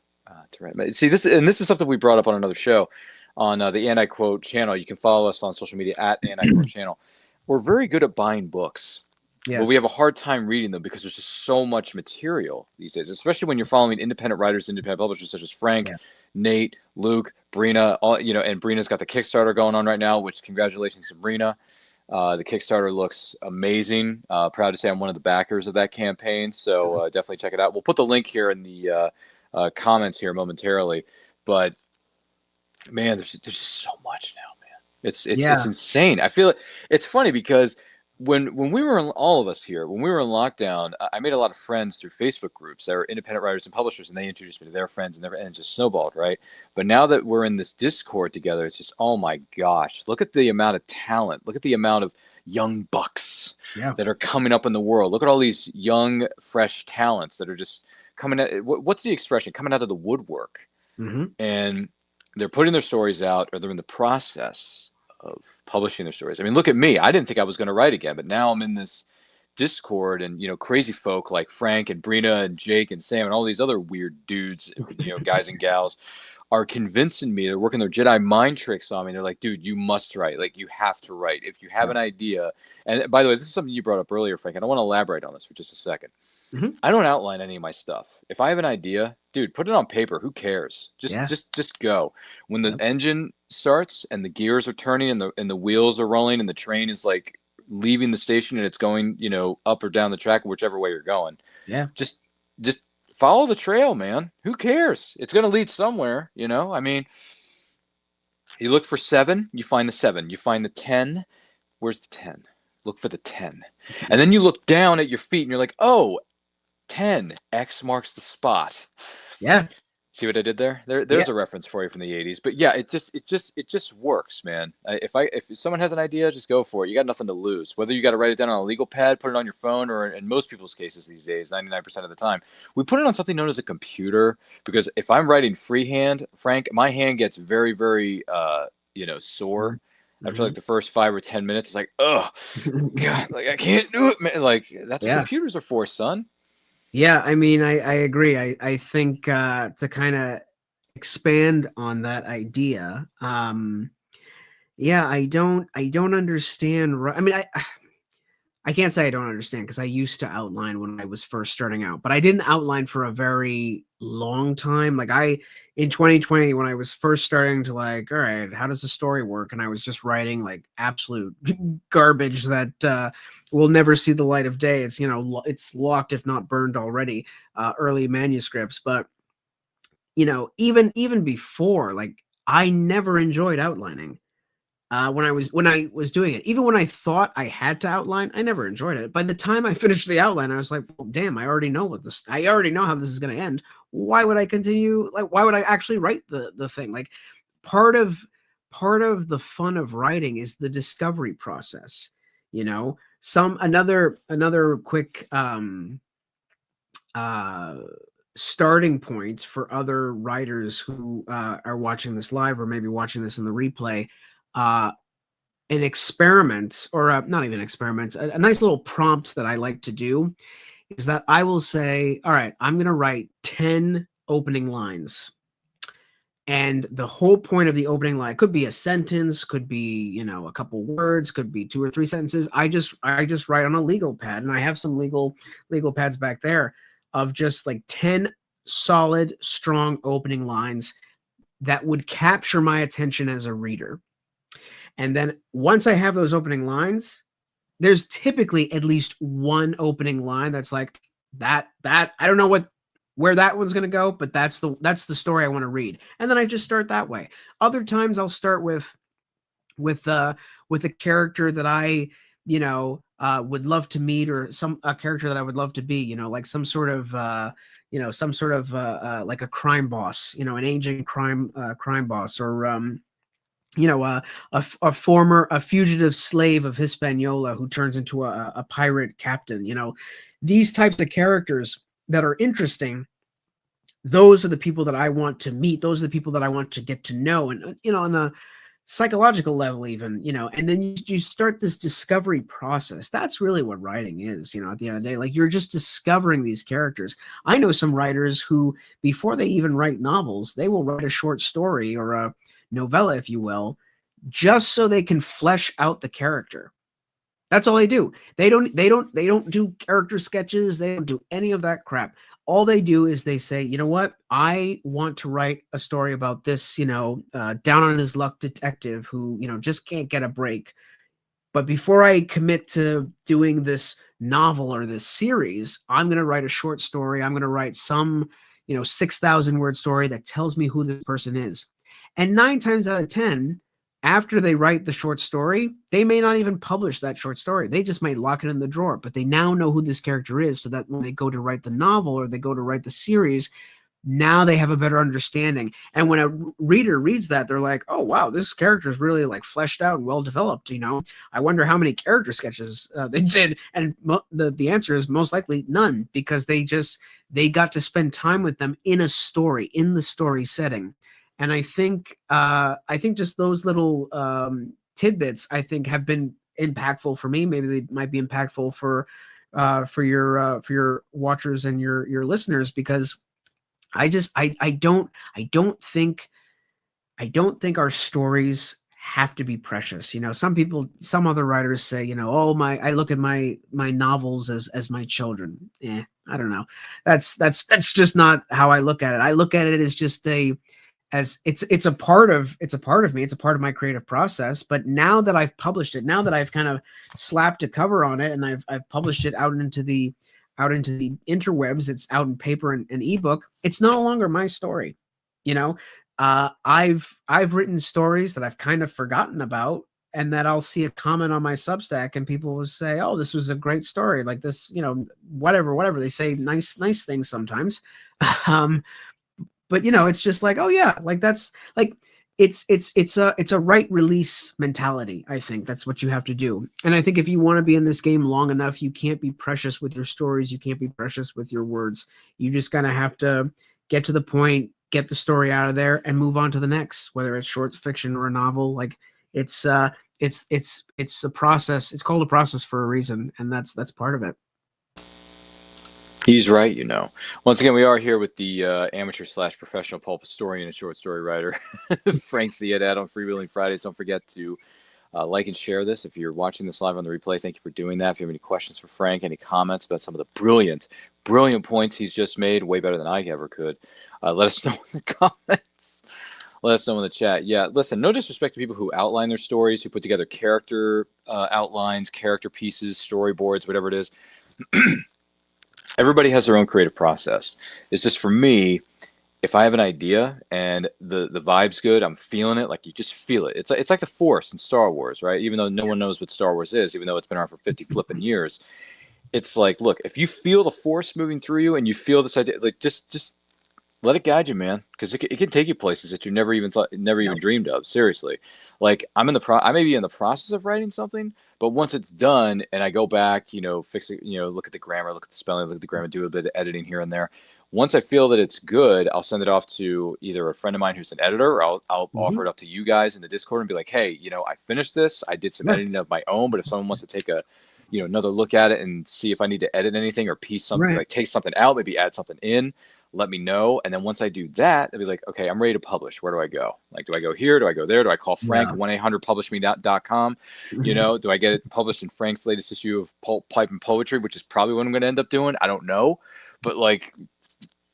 to write. See, this is something we brought up on another show on the Anti-Quote channel. You can follow us on social media at Anti-Quote channel. we're very good at buying books, but Yes. we have a hard time reading them because there's just so much material these days, especially when you're following independent writers, independent publishers such as Frank, Yeah. Nate, Luke, Brina, all, and Brina's got the Kickstarter going on right now, which congratulations to Brina. The Kickstarter looks amazing. Proud to say I'm one of the backers of that campaign, so definitely check it out. We'll put the link here in the comments here momentarily, but man, there's just so much now, man. It's Yeah. insane. I feel it's funny because when we were all of us here, when we were in lockdown, I made a lot of friends through Facebook groups that were independent writers and publishers, and they introduced me to their friends, and it just snowballed, right? But now that we're in this Discord together, it's just, oh my gosh, look at the amount of talent, look at the amount of young bucks Yeah. that are coming up in the world. Look at all these young, fresh talents that are just coming out. What's the expression? Coming out of the woodwork, and they're putting their stories out, or they're in the process of publishing their stories. I mean, look at me. I didn't think I was going to write again, but now I'm in this Discord, and crazy folk like Frank and Brina and Jake and Sam and all these other weird dudes, guys and gals, are convincing me. They're working their Jedi mind tricks on me. They're like, dude, you must write. Like, you have to write. If you have an idea. And by the way, this is something you brought up earlier, Frank, and I want to elaborate on this for just a second. I don't outline any of my stuff. If I have an idea, dude, put it on paper. Who cares? Just go. When the engine starts and the gears are turning and the wheels are rolling and the train is like leaving the station and it's going, up or down the track, whichever way you're going. Yeah. Just follow the trail, man. Who cares? It's going to lead somewhere, I mean, you look for 7, you find the 7. You find the 10. Where's the 10? Look for the 10. And then you look down at your feet and you're like, oh, 10. X marks the spot. Yeah. See what I did there? There's a reference for you from the 80s. But yeah, it just works, man. If someone has an idea, just go for it. You got nothing to lose. Whether you got to write it down on a legal pad, put it on your phone, or in most people's cases these days, 99% of the time, we put it on something known as a computer. Because if I'm writing freehand, Frank, my hand gets very, very sore. After like the first 5 or 10 minutes, it's like, oh God, like I can't do it, man. Like that's what computers are for, son. Yeah, I mean, I agree. I think to kind of expand on that idea, I don't understand. I mean, I can't say I don't understand because I used to outline when I was first starting out, but I didn't outline for a very long time. Like in 2020, when I was first starting to like, all right, how does the story work? And I was just writing like absolute garbage that will never see the light of day. It's, it's locked, if not burned already, early manuscripts. But, even before, like I never enjoyed outlining. When I was doing it, even when I thought I had to outline, I never enjoyed it. By the time I finished the outline, I was like, well, damn, I already know how this is going to end. Why would I continue? Like, why would I actually write the thing? Like part of the fun of writing is the discovery process, another quick, starting point for other writers who are watching this live or maybe watching this in the replay. An experiment, or not even experiment, a nice little prompt that I like to do is that I will say, all right, I'm going to write 10 opening lines. And the whole point of the opening line could be a sentence, could be, a couple words, could be 2 or 3 sentences. I just write on a legal pad, and I have some legal pads back there of just like 10 solid, strong opening lines that would capture my attention as a reader. And then once I have those opening lines, there's typically at least one opening line that's like that I don't know where that one's going to go, but that's the story I want to read. And then I just start that way. Other times I'll start with a character that I, would love to meet, or a character that I would love to be, like some sort of like a crime boss, an aging crime boss, or a fugitive slave of Hispaniola who turns into a pirate captain. These types of characters that are interesting, those are the people that I want to meet. Those are the people that I want to get to know. And, on a psychological level even, and then you start this discovery process. That's really what writing is, at the end of the day. Like, you're just discovering these characters. I know some writers who, before they even write novels, they will write a short story or a novella, if you will, just so they can flesh out the character. That's all they do. They don't do character sketches. They don't do any of that crap. All they do is they say, you know what? I want to write a story about this, down on his luck detective who, just can't get a break. But before I commit to doing this novel or this series, I'm going to write a short story. I'm going to write some, 6,000 word story that tells me who this person is. And 9 times out of 10, after they write the short story, they may not even publish that short story. They just might lock it in the drawer, but they now know who this character is so that when they go to write the novel or they go to write the series, now they have a better understanding. And when a reader reads that, they're like, oh, wow, this character is really like fleshed out and well developed. I wonder how many character sketches they did. And the answer is most likely none, because they got to spend time with them in a story, in the story setting. And I think just those little tidbits, I think, have been impactful for me. Maybe they might be impactful for your watchers and your listeners, because I don't think our stories have to be precious. Some other writers say, I look at my novels as my children. I don't know. That's just not how I look at it. I look at it as just it's a part of me. It's a part of my creative process. But now that I've published it, now that I've kind of slapped a cover on it and I've published it out into the interwebs, it's out in paper and ebook, it's no longer my story. I've written stories that I've kind of forgotten about, and that I'll see a comment on my Substack and people will say, oh, this was a great story, like this, whatever. They say nice things sometimes. But it's just like, oh yeah, like that's like it's a right release mentality. I think that's what you have to do. And I think if you want to be in this game long enough, you can't be precious with your stories. You can't be precious with your words. You just kind of have to get to the point, get the story out of there, and move on to the next, whether it's short fiction or a novel. Like it's a process. It's called a process for a reason, and that's part of it. He's right, Once again, we are here with the amateur/professional pulp historian and short story writer, Frank Theodat, on Freewheeling Fridays. Don't forget to like and share this. If you're watching this live on the replay, thank you for doing that. If you have any questions for Frank, any comments about some of the brilliant points he's just made, way better than I ever could, let us know in the comments. Let us know in the chat. Yeah, listen, no disrespect to people who outline their stories, who put together character outlines, character pieces, storyboards, whatever it is. Everybody has their own creative process. It's just, for me, if I have an idea and the vibe's good, I'm feeling it, like you just feel it. It's like the Force in Star Wars, right? Even though no one knows what Star Wars is, even though it's been around for 50 flipping years, it's like, look, if you feel the Force moving through you and you feel this idea, like just let it guide you, man, because it can take you places that you never even dreamed of. Seriously, like I may be in the process of writing something, but once it's done and I go back, fix it, look at the grammar, look at the spelling, look at the grammar, do a bit of editing here and there. Once I feel that it's good, I'll send it off to either a friend of mine who's an editor, or I'll offer it up to you guys in the Discord and be like, hey, I finished this. I did some editing of my own, but if someone wants to take another look at it and see if I need to edit anything or piece something, like take something out, maybe add something in, let me know. And then once I do that, I'll be like, okay, I'm ready to publish. Where do I go? Like, do I go here? Do I go there? Do I call Frank, 1-800-publishme.com? Do I get it published in Frank's latest issue of Pulp, Pipe, and Poetry, which is probably what I'm going to end up doing? I don't know. But like,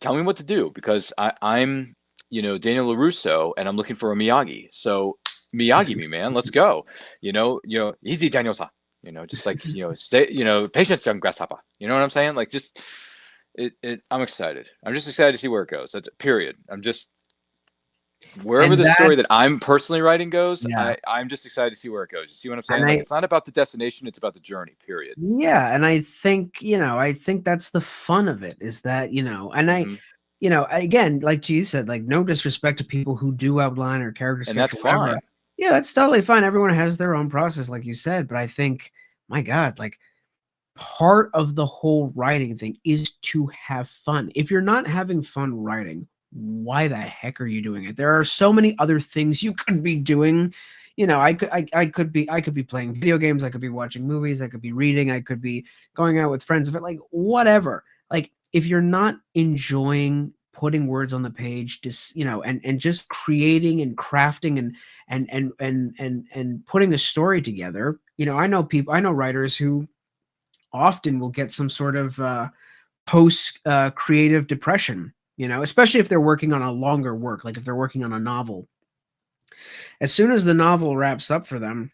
tell me what to do, because I'm, Daniel LaRusso, and I'm looking for a Miyagi. So Miyagi me, man. Let's go. Easy, Daniel-san. Just like, stay, patience, young grasshopper. You know what I'm saying? Like, just... I'm excited. I'm just excited to see where it goes. That's period. I'm just, wherever the story that I'm personally writing goes, I'm just excited to see where it goes. You see what I'm saying? Like, it's not about the destination, it's about the journey, period. Yeah. And I think, that's the fun of it, is that, and again, like you said, like, no disrespect to people who do outline or character sketch. And that's fine. Yeah, that's totally fine. Everyone has their own process, like you said. But I think, my God, like, part of the whole writing thing is to have fun. If you're not having fun writing, why the heck are you doing it? There are so many other things you could be doing. I could be playing video games, I could be watching movies, I could be reading, I could be going out with friends, but like, whatever. Like, if you're not enjoying putting words on the page, just, you know, and just creating and crafting and putting a story together. You know, I know writers who often will get some sort of post creative depression, you know, especially if they're working on a longer work, like if they're working on a novel. As soon as the novel wraps up for them,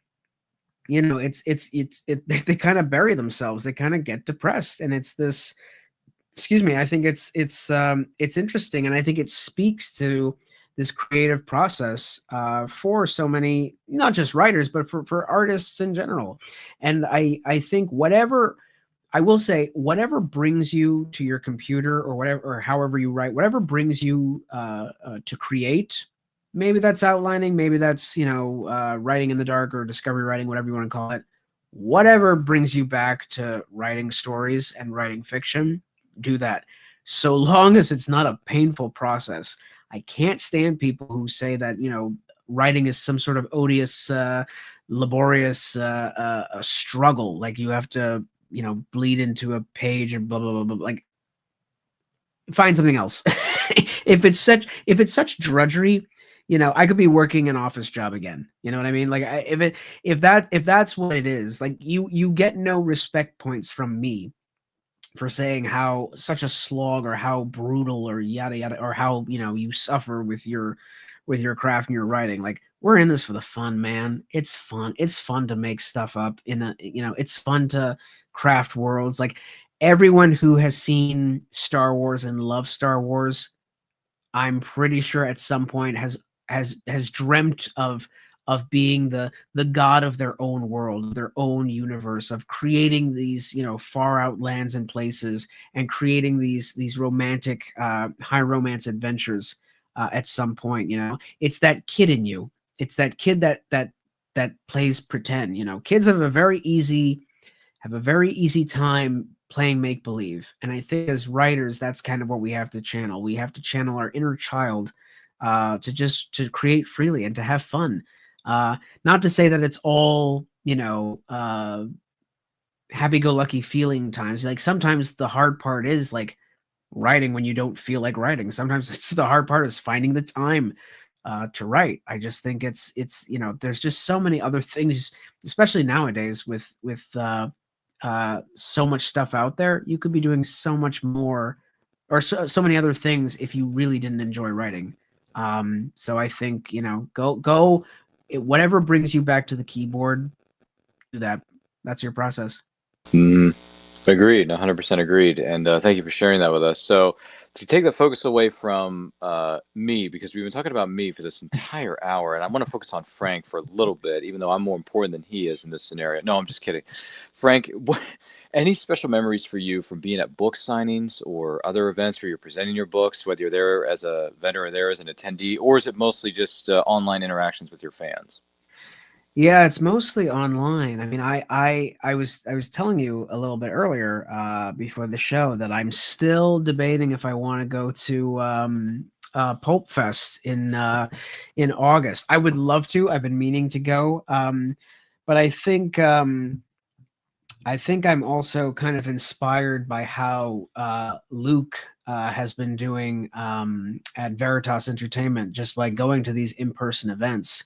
you know, they kind of bury themselves. They kind of get depressed, and it's this. Excuse me. I think it's interesting, and I think it speaks to this creative process for so many, not just writers, but for artists in general. And I think whatever I will say, whatever brings you to your computer or whatever, or however you write, whatever brings you to create, maybe that's outlining, maybe that's, you know, writing in the dark or discovery writing, whatever you want to call it. Whatever brings you back to writing stories and writing fiction, do that. So long as it's not a painful process. I can't stand people who say that, you know, writing is some sort of odious, laborious struggle. Like you have to, you know, bleed into a page and blah blah blah blah. Like, find something else. If it's such drudgery, you know, I could be working an office job again. You know what I mean? Like, if that's what it is, like you get no respect points from me for saying how such a slog or how brutal or yada yada, or how, you know, you suffer with your craft and your writing. Like, we're in this for the fun, man. It's fun. It's fun to make stuff up in a, you know, it's fun to craft worlds. Like, everyone who has seen Star Wars and loves Star Wars, I'm pretty sure at some point has dreamt of being the god of their own world, their own universe, of creating these, you know, far out lands and places, and creating these romantic high romance adventures at some point. You know, it's that kid in you. It's that kid that plays pretend. You know, kids have a very easy time playing make believe, and I think as writers, that's kind of what we have to channel. We have to channel our inner child to create freely and to have fun. Not to say that it's all, you know, happy-go-lucky feeling times. Like, sometimes the hard part is like writing when you don't feel like writing. Sometimes it's the hard part is finding the time to write. I just think it's you know, there's just so many other things, especially nowadays with so much stuff out there. You could be doing so much more, or so many other things if you really didn't enjoy writing. So I think, you know, go whatever brings you back to the keyboard, do that. That's your process. Agreed, 100% agreed. And thank you for sharing that with us. So to take the focus away from me, because we've been talking about me for this entire hour, and I want to focus on Frank for a little bit, even though I'm more important than he is in this scenario. No, I'm just kidding. Frank, any special memories for you from being at book signings or other events where you're presenting your books, whether you're there as a vendor or there as an attendee, or is it mostly just online interactions with your fans? Yeah, it's mostly online. I mean, I was telling you a little bit earlier before the show that I'm still debating if I want to go to Pulp Fest in August. I would love to. I've been meaning to go, but I think I'm also kind of inspired by how Luke has been doing at Veritas Entertainment, just by going to these in-person events.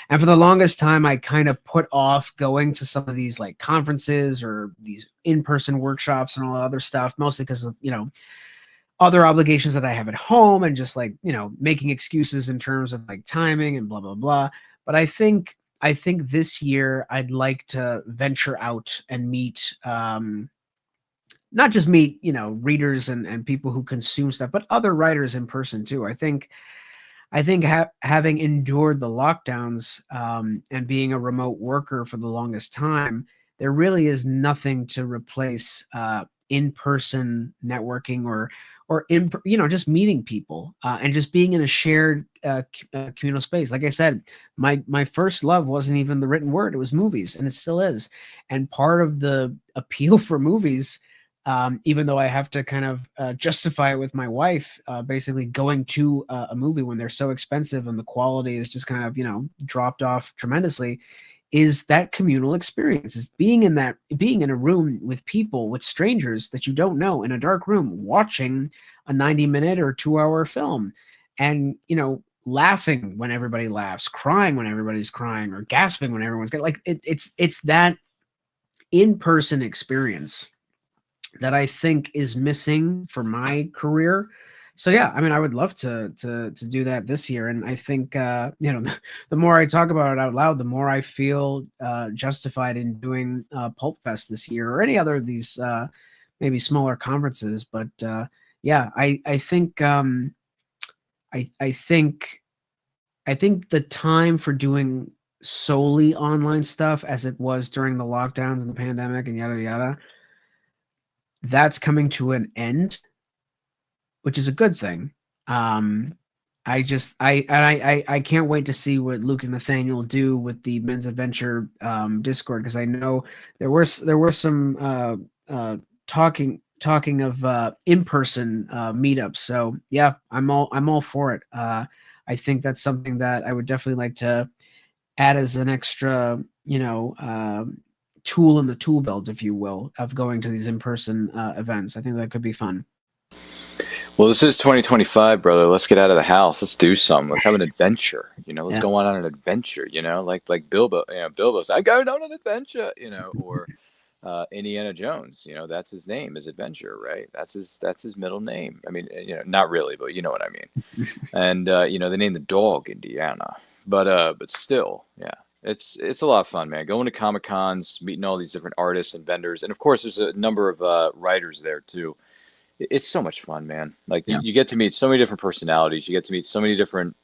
And for the longest time, I kind of put off going to some of these like conferences or these in-person workshops and all that other stuff, mostly because of, you know, other obligations that I have at home, and just like, you know, making excuses in terms of like timing and blah, blah, blah. But I think this year I'd like to venture out and meet, not just meet, you know, readers and people who consume stuff, but other writers in person too. I think having endured the lockdowns and being a remote worker for the longest time, there really is nothing to replace in-person networking or you know, just meeting people and just being in a shared communal space. Like I said, my first love wasn't even the written word; it was movies, and it still is. And part of the appeal for movies, even though I have to kind of justify it with my wife, basically going to a movie when they're so expensive and the quality is just kind of, you know, dropped off tremendously, is that communal experience. Is being in a room with people, with strangers that you don't know, in a dark room, watching a 90-minute or 2-hour film, and laughing when everybody laughs, crying when everybody's crying, or gasping when everyone's like it's that in-person experience that I think is missing for my career. So yeah, I mein, I would love to do that this year, and I think the more I talk about it out loud, the more I feel justified in doing Pulp Fest this year, or any other of these maybe smaller conferences. But yeah, I think I think the time for doing solely online stuff, as it was during the lockdowns and the pandemic and yada yada, that's coming to an end, which is a good thing. I can't wait to see what Luke and Nathaniel do with the Men's Adventure Discord, because I know there were some talking of in-person meetups. So yeah, I'm all for it. I think that's something that I would definitely like to add as an extra, tool in the tool belt, if you will, of going to these in-person events. I think that could be fun. Well, this is 2025, brother. Let's get out of the house. Let's do something. Let's have an adventure. Let's go on an adventure. Like Bilbo. Bilbo's, I go on an adventure. Or Indiana Jones. That's his name, is Adventure, right? That's his middle name. I mean, not really, but you know what I mean. And they named the dog Indiana, but still, yeah. It's a lot of fun, man. Going to Comic Cons, meeting all these different artists and vendors, and of course, there's a number of writers there too. It's so much fun, man. Like you get to meet so many different personalities. You get to meet so many different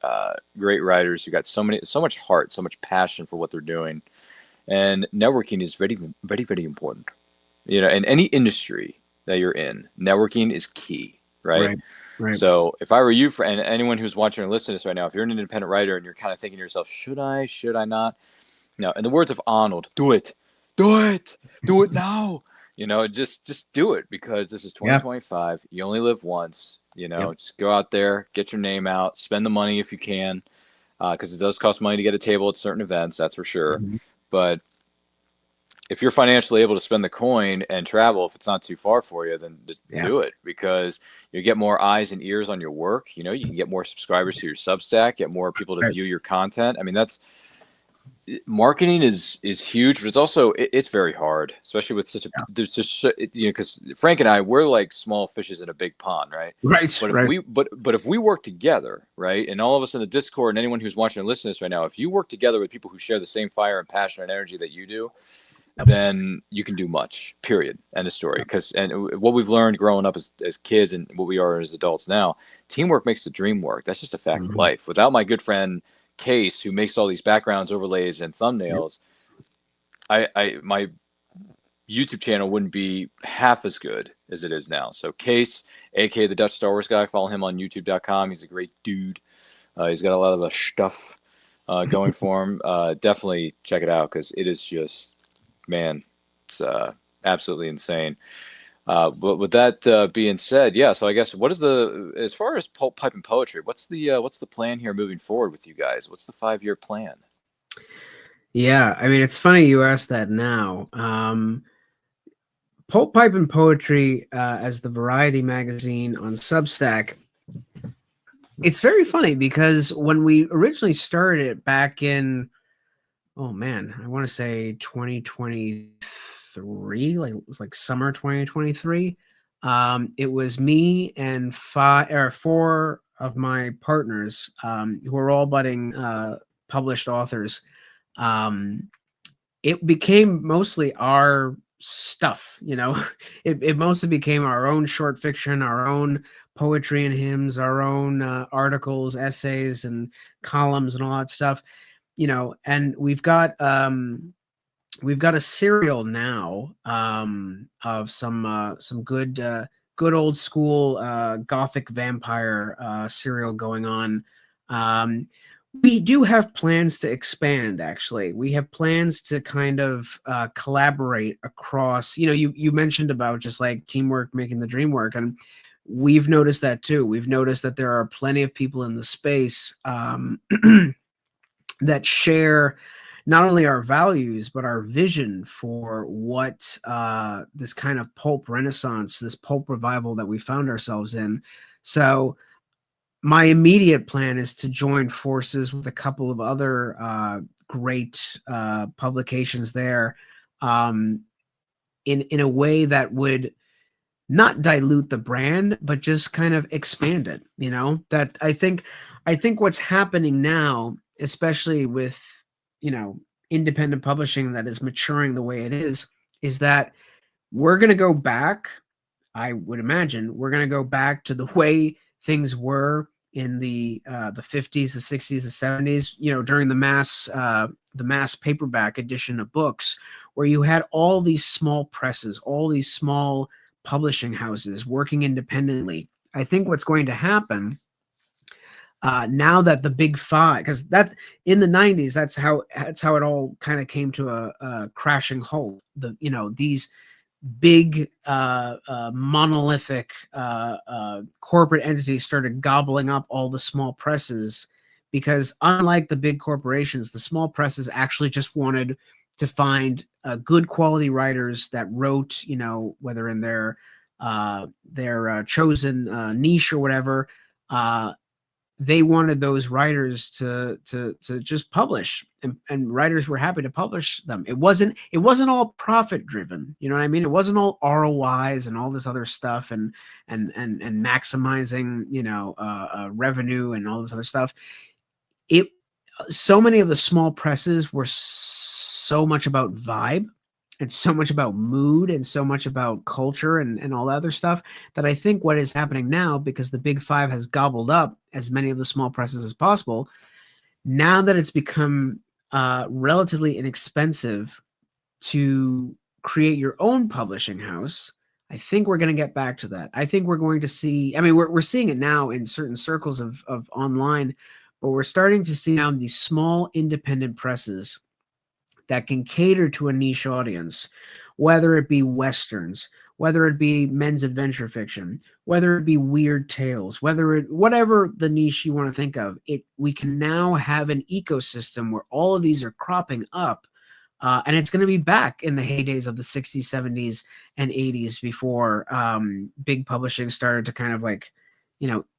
great writers who got so much heart, so much passion for what they're doing. And networking is very, very, very important. In any industry that you're in, networking is key, right? Right. So if I were you, and anyone who's watching or listening to this right now, if you're an independent writer and you're kind of thinking to yourself, should I not? No, in the words of Arnold, do it now. Just do it, because this is 2025. You only live once. Just go out there, get your name out, spend the money if you can, because it does cost money to get a table at certain events, that's for sure. Mm-hmm. But if you're financially able to spend the coin and travel, if it's not too far for you, then do it, because you get more eyes and ears on your work. You can get more subscribers to your Substack, get more people to view your content. I mean, marketing is huge, but it's also it's very hard, especially with there's just because Frank and I, we're like small fishes in a big pond, right? But if we work together, right, and all of us in the Discord and anyone who's watching and listening to this right now, if you work together with people who share the same fire and passion and energy that you do, then you can do much, period. End of story. And what we've learned growing up as kids, and what we are as adults now, teamwork makes the dream work. That's just a fact of life. Without my good friend Case, who makes all these backgrounds, overlays, and thumbnails, my YouTube channel wouldn't be half as good as it is now. So Case, aka the Dutch Star Wars guy, follow him on youtube.com. He's a great dude. He's got a lot of stuff going for him. Definitely check it out, because it is just, man, it's absolutely insane. But with that being said, yeah. So I guess as far as Pulp, Pipe, and Poetry, what's the plan here moving forward with you guys? What's the 5-year plan? Yeah, I mean, it's funny you asked that now. Pulp, Pipe, and Poetry, as the variety magazine on Substack, it's very funny, because when we originally started it back in, oh man, I want to say 2023, like summer 2023. It was me and 4 of my partners, who are all budding published authors. It became mostly our stuff, it mostly became our own short fiction, our own poetry and hymns, our own articles, essays, and columns, and all that stuff. And we've got a serial now of some good old school gothic vampire serial going on. We do have plans to expand. Actually, we have plans to kind of collaborate across. You mentioned about just like teamwork making the dream work, and we've noticed that too. We've noticed that there are plenty of people in the space that share not only our values, but our vision for what this kind of pulp renaissance, this pulp revival that we found ourselves in. So my immediate plan is to join forces with a couple of other great publications there, in a way that would not dilute the brand, but just kind of expand it. That I think what's happening now, especially with independent publishing that is maturing the way it is that we're going to go back. I would imagine we're going to go back to the way things were in the 50s, the 60s, the 70s, during the mass paperback edition of books, where you had all these small presses, all these small publishing houses working independently. I think what's going to happen now that the big five, because that in the 90s, that's how it all kind of came to a crashing halt. These big monolithic corporate entities started gobbling up all the small presses, because unlike the big corporations, the small presses actually just wanted to find good quality writers that wrote, whether in their chosen niche or whatever. They wanted those writers to just publish, and writers were happy to publish them. It wasn't all profit driven. You know what I mean? It wasn't all ROIs and all this other stuff and maximizing, revenue and all this other stuff. So many of the small presses were so much about vibe and so much about mood and so much about culture and all that other stuff, that I think what is happening now, because the big five has gobbled up as many of the small presses as possible, now that it's become relatively inexpensive to create your own publishing house, I think we're going to get back to that. I think we're going to see, we're seeing it now in certain circles of online, but we're starting to see now these small independent presses that can cater to a niche audience, whether it be Westerns, whether it be men's adventure fiction, whether it be weird tales, whatever the niche you want to think of, we can now have an ecosystem where all of these are cropping up, and it's going to be back in the heydays of the 60s, 70s, and 80s, before big publishing started to kind of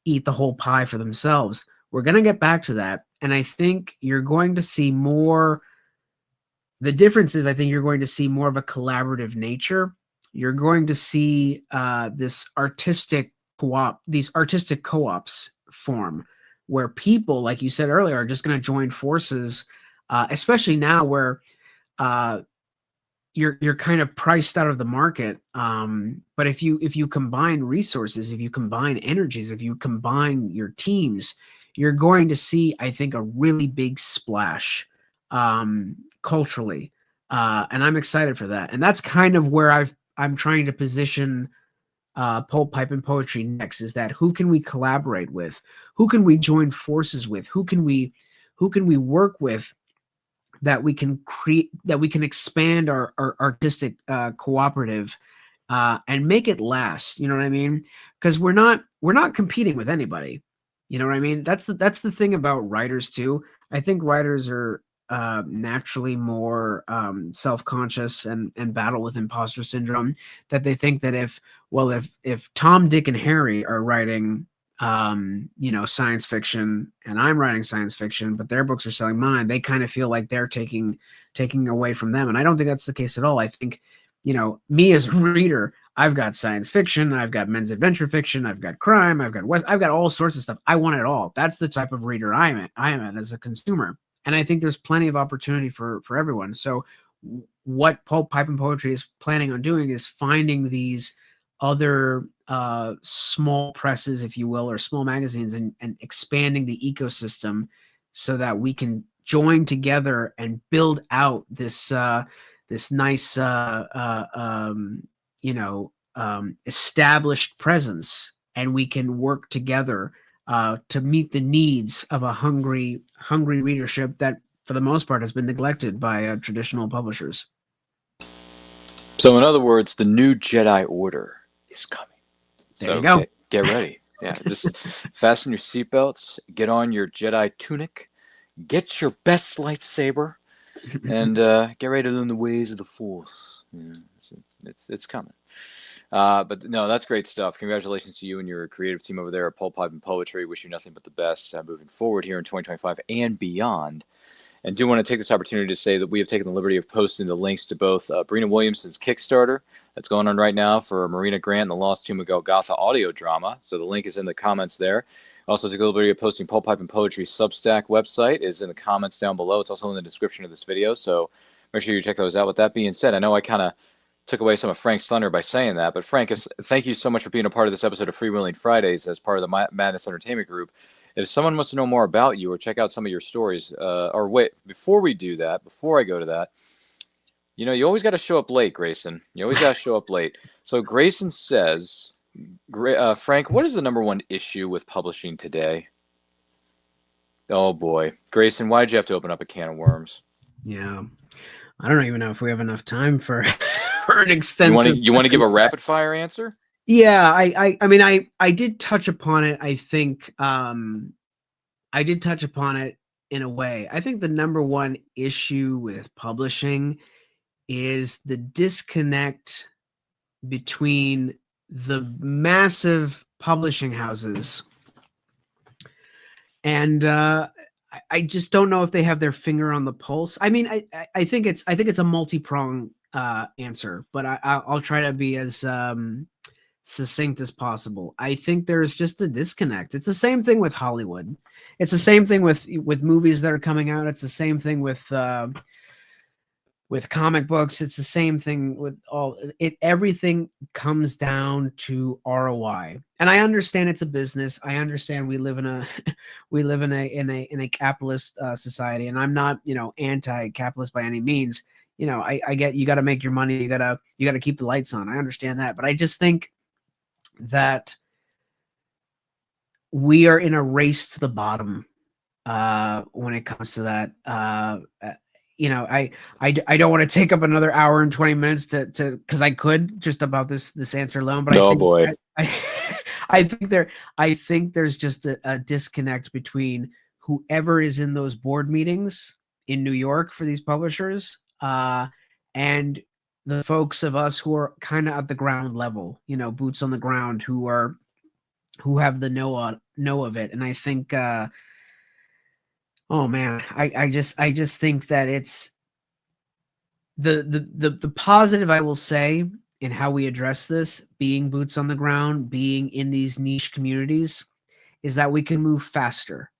eat the whole pie for themselves. We're going to get back to that, and I think you're going to see more. The difference is, I think you're going to see more of a collaborative nature. You're going to see these artistic co-ops form, where people, like you said earlier, are just going to join forces, especially now where you're kind of priced out of the market. But if you combine resources, if you combine energies, if you combine your teams, you're going to see, I think, a really big splash culturally, and I'm excited for that. And that's kind of where I'm trying to position Pulp, Pipe, and Poetry next, is that who can we collaborate with? Who can we join forces with? Who can we work with, that we can create, that we can expand our artistic cooperative and make it last? You know what I mean? Because we're not competing with anybody. You know what I mean? That's the thing about writers too. I think writers are naturally more self-conscious and battle with imposter syndrome, that they think that if Tom, Dick, and Harry are writing science fiction, and I'm writing science fiction, but their books are selling mine, they kind of feel like they're taking away from them. And I don't think that's the case at all. I think, me as a reader, I've got science fiction, I've got men's adventure fiction, I've got crime, I've got all sorts of stuff. I want it all. That's the type of reader I am as a consumer. And I think there's plenty of opportunity for everyone. So what Pulp, Pipe, and Poetry is planning on doing is finding these other small presses, if you will, or small magazines, and expanding the ecosystem so that we can join together and build out this nice established presence, and we can work together to meet the needs of a hungry readership that, for the most part, has been neglected by traditional publishers. So, in other words, the new Jedi Order is coming. There you go. Get ready. Yeah, just fasten your seatbelts, get on your Jedi tunic, get your best lightsaber, and get ready to learn the ways of the Force. Yeah, it's coming. But no, that's great stuff. Congratulations to you and your creative team over there at Pulp and Poetry. Wish you nothing but the best moving forward here in 2025 and beyond. And do want to take this opportunity to say that we have taken the liberty of posting the links to both Brina Williamson's Kickstarter that's going on right now for Marina Grant and the Lost Tomb of Golgotha audio drama. So the link is in the comments there. Also, took the liberty of posting Pulp and Poetry Substack website is in the comments down below. It's also in the description of this video. So make sure you check those out. With that being said, I know I kind of took away some of Frank's thunder by saying that, but Frank, thank you so much for being a part of this episode of Freewheeling Fridays as part of the Madness Entertainment Group. If someone wants to know more about you or check out some of your stories, or wait, before I go to that, you always got to show up late, Grayson. You always got to show up late. So Grayson says, Frank, what is the number one issue with publishing today? Oh boy, Grayson, why did you have to open up a can of worms? Yeah, I don't even know if we have enough time for an extensive. You want to give a rapid fire answer? Yeah, I mean, I did touch upon it. I think I did touch upon it in a way. I think the number one issue with publishing is the disconnect between the massive publishing houses and I just don't know if they have their finger on the pulse. I mean, I think it's a multi-pronged answer, but I'll try to be as succinct as possible. I think there's just a disconnect. It's the same thing with Hollywood. It's the same thing with movies that are coming out. It's the same thing with comic books. It's the same thing with everything comes down to ROI. And I understand it's a business. I understand we live in a capitalist society, and I'm not, anti-capitalist by any means. I get you got to make your money. You got to keep the lights on. I understand that, but I just think that we are in a race to the bottom when it comes to that. I don't want to take up another hour and 20 minutes to because I could just about this answer alone, but I think there's just a disconnect between whoever is in those board meetings in New York for these publishers and the folks of us who are kind of at the ground level, boots on the ground, who have the know of it. And I think oh man, I just think that it's the positive, I will say, in how we address this, being boots on the ground, being in these niche communities, is that we can move faster.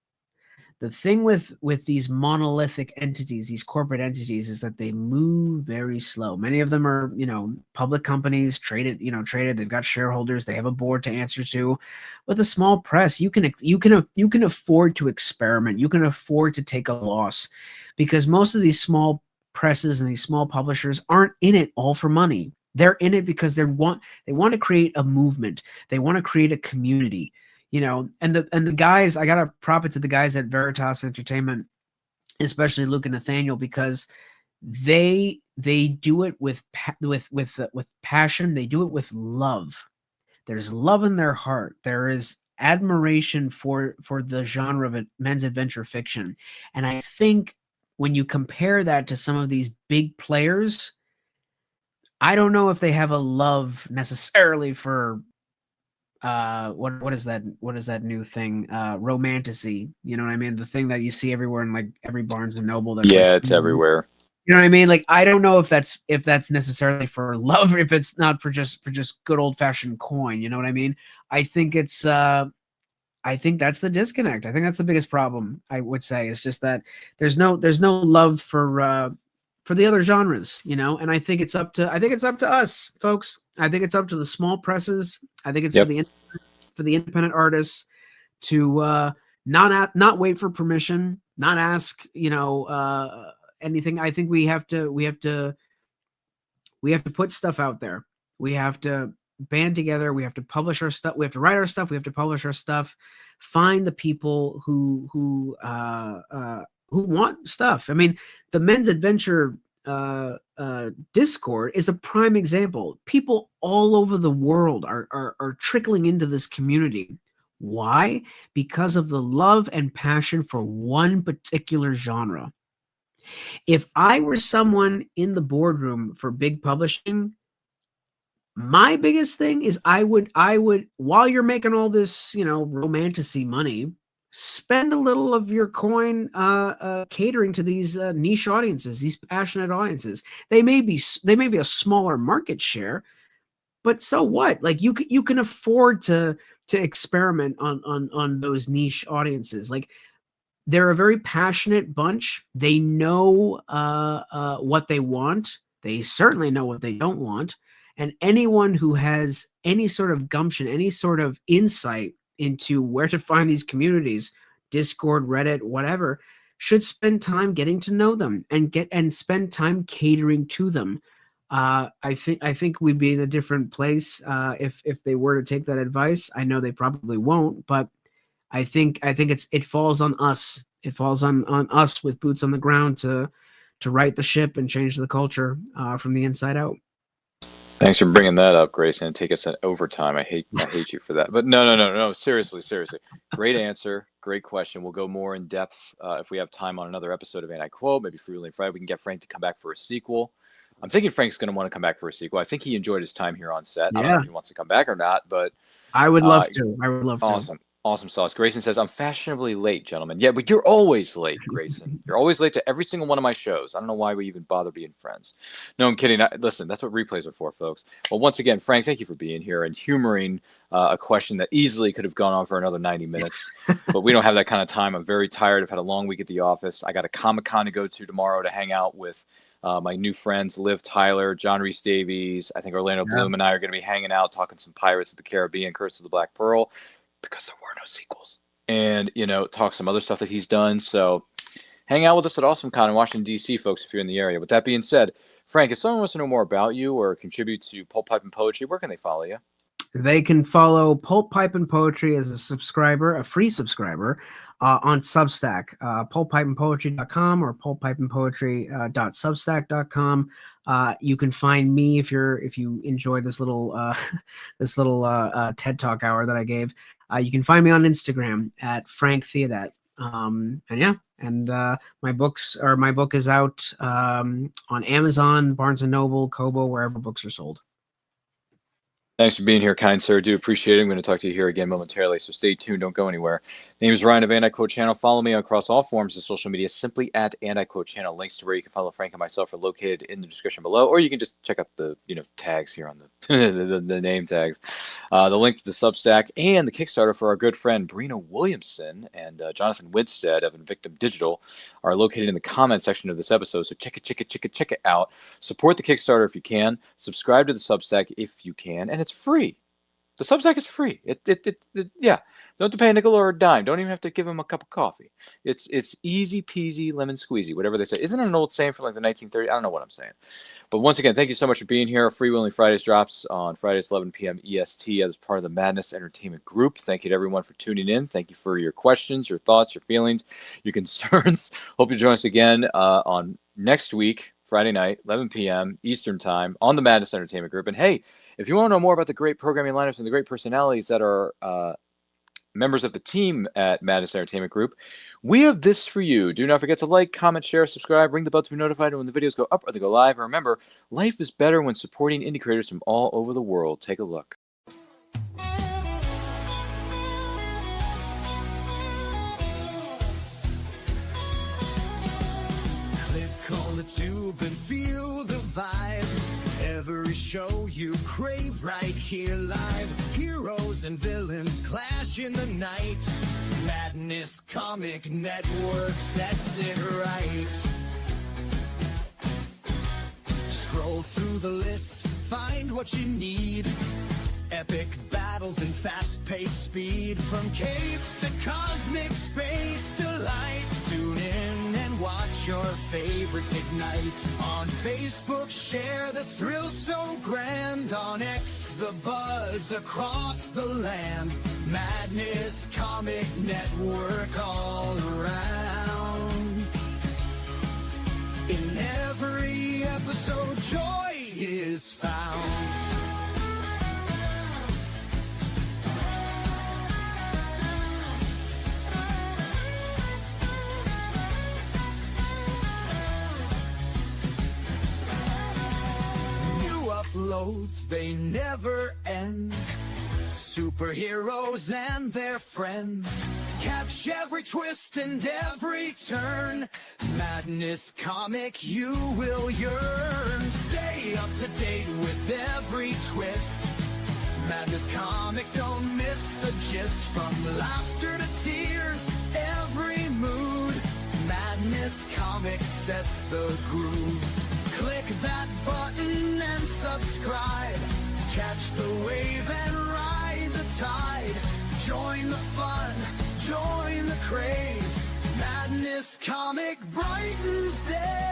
The thing with these monolithic entities, these corporate entities, is that they move very slow. Many of them are, public companies, traded. They've got shareholders. They have a board to answer to. With a small press, you can afford to experiment. You can afford to take a loss, because most of these small presses and these small publishers aren't in it all for money. They're in it because they want to create a movement. They want to create a community. And the guys, I gotta prop it to the guys at Veritas Entertainment, especially Luke and Nathaniel, because they do it with passion. They do it with love. There's love in their heart. There is admiration for the genre of men's adventure fiction. And I think when you compare that to some of these big players, I don't know if they have a love necessarily for what is that new thing, romantasy, you know what I mean, the thing that you see everywhere in like every Barnes and Noble. That's it's everywhere. You know what I mean? Like, I don't know if that's necessarily for love, or if it's not for just good old fashioned coin. You know what I mean? I think it's I think that's the disconnect. I think that's the biggest problem, I would say, is just that there's no love for the other genres, and I think it's up to us, folks. I think it's up to the small presses. I think it's for the independent artists to not wait for permission, not ask, anything. I think we have to put stuff out there. We have to band together. We have to publish our stuff. We have to write our stuff. We have to publish our stuff. Find the people who want stuff. I mean, the Men's Adventure Discord is a prime example. People all over the world are trickling into this community. Why? Because of the love and passion for one particular genre. If I were someone in the boardroom for big publishing, my biggest thing is I would while you're making all this, romantasy money, spend a little of your coin catering to these niche audiences, these passionate audiences. They may be a smaller market share, but so what? Like you can afford to experiment on those niche audiences. Like they're a very passionate bunch. They know what they want. They certainly know what they don't want. And anyone who has any sort of gumption, any sort of insight into where to find these communities, Discord, Reddit, whatever, should spend time getting to know them and spend time catering to them. I think we'd be in a different place if they were to take that advice. I know they probably won't, but I think it falls on us. It falls on us with boots on the ground to right the ship and change the culture from the inside out. Thanks for bringing that up, Grayson, and take us in overtime. I hate you for that. But no. Seriously. Great answer. Great question. We'll go more in depth if we have time on another episode of Anti-Quote, maybe Freewheeling Friday. We can get Frank to come back for a sequel. I'm thinking Frank's going to want to come back for a sequel. I think he enjoyed his time here on set. Yeah. I don't know if he wants to come back or not, but I would love to. I would love to. Awesome sauce. Grayson says, I'm fashionably late, gentlemen. Yeah, but you're always late, Grayson. You're always late to every single one of my shows. I don't know why we even bother being friends. No, I'm kidding. Listen, that's what replays are for, folks. Well, once again, Frank, thank you for being here and humoring a question that easily could have gone on for another 90 minutes. But we don't have that kind of time. I'm very tired. I've had a long week at the office. I got a Comic-Con to go to tomorrow to hang out with my new friends, Liv Tyler, John Rhys Davies. I think Orlando Bloom and I are going to be hanging out, talking some Pirates of the Caribbean, Curse of the Black Pearl, because there were no sequels. And, talk some other stuff that he's done. So hang out with us at AwesomeCon in Washington, D.C., folks, if you're in the area. With that being said, Frank, if someone wants to know more about you or contribute to Pulp, Pipe, and Poetry, where can they follow you? They can follow Pulp, Pipe, and Poetry as a subscriber, a free subscriber, on Substack, pulppipeandpoetry.com or pulppipeandpoetry.substack.com. You can find me if you enjoy this little TED Talk hour that I gave. You can find me on Instagram at Frank Theodat. My book is out on Amazon, Barnes & Noble, Kobo, wherever books are sold. Thanks for being here, kind sir. Do appreciate it. I'm going to talk to you here again momentarily, so stay tuned. Don't go anywhere. Name is Ryan of Anti-Quote Channel. Follow me across all forms of social media, simply at Anti-Quote Channel. Links to where you can follow Frank and myself are located in the description below, or you can just check out the tags here on the name tags. The link to the Substack and the Kickstarter for our good friend Brina Williamson and Jonathan Winstead of Invictum Digital are located in the comment section of this episode. So check it out. Support the Kickstarter if you can. Subscribe to the Substack if you can, and it's free. The Substack is free. Yeah. Don't have to pay a nickel or a dime. Don't even have to give them a cup of coffee. It's easy peasy lemon squeezy, whatever they say. Isn't it an old saying from like the 1930s? I don't know what I'm saying. But once again, thank you so much for being here. Freewheeling Fridays drops on Fridays, 11 p.m. EST as part of the Madness Entertainment Group. Thank you to everyone for tuning in. Thank you for your questions, your thoughts, your feelings, your concerns. Hope you join us again on next week, Friday night, 11 p.m. Eastern Time on the Madness Entertainment Group. And hey, if you want to know more about the great programming lineups and the great personalities that are members of the team at Madness Entertainment Group, we have this for you. Do not forget to like, comment, share, subscribe, ring the bell to be notified when the videos go up or they go live. And remember, life is better when supporting indie creators from all over the world. Take a look. Click on the tube and feel the vibe. Every show you crave right here live. Heroes and villains clash in the night. Madness Comic Network sets it right. Scroll through the list, find what you need. Epic battles and fast-paced speed. From capes to cosmic space delight. Tune in and watch your favorites ignite. On Facebook, share the thrill so grand. On X, the buzz across the land. Madness Comic Network all around. In every episode, joy is found. uploads, they never end. Superheroes and their friends catch every twist and every turn. Madness comic, you will yearn. Stay up to date with every twist. Madness comic, don't miss a gist. From laughter to tears, every mood. Madness comic sets the groove. Click that button and subscribe. Catch the wave and ride the tide. Join the fun, join the craze. Madness comic brightens days.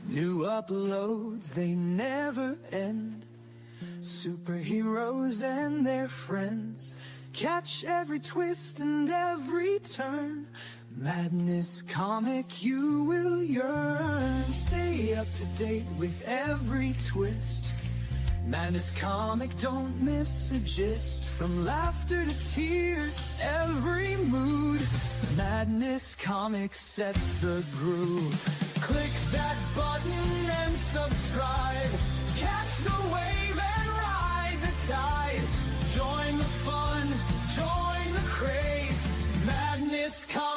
New uploads, they never end. Superheroes and their friends catch every twist and every turn. Madness comic, you will yearn. Stay up to date with every twist. Madness comic, don't miss a gist. From laughter to tears, every mood. Madness comic sets the groove. Click that button and subscribe. Catch the wave and ride the tide. Join the fun, join the craze. Madness comic.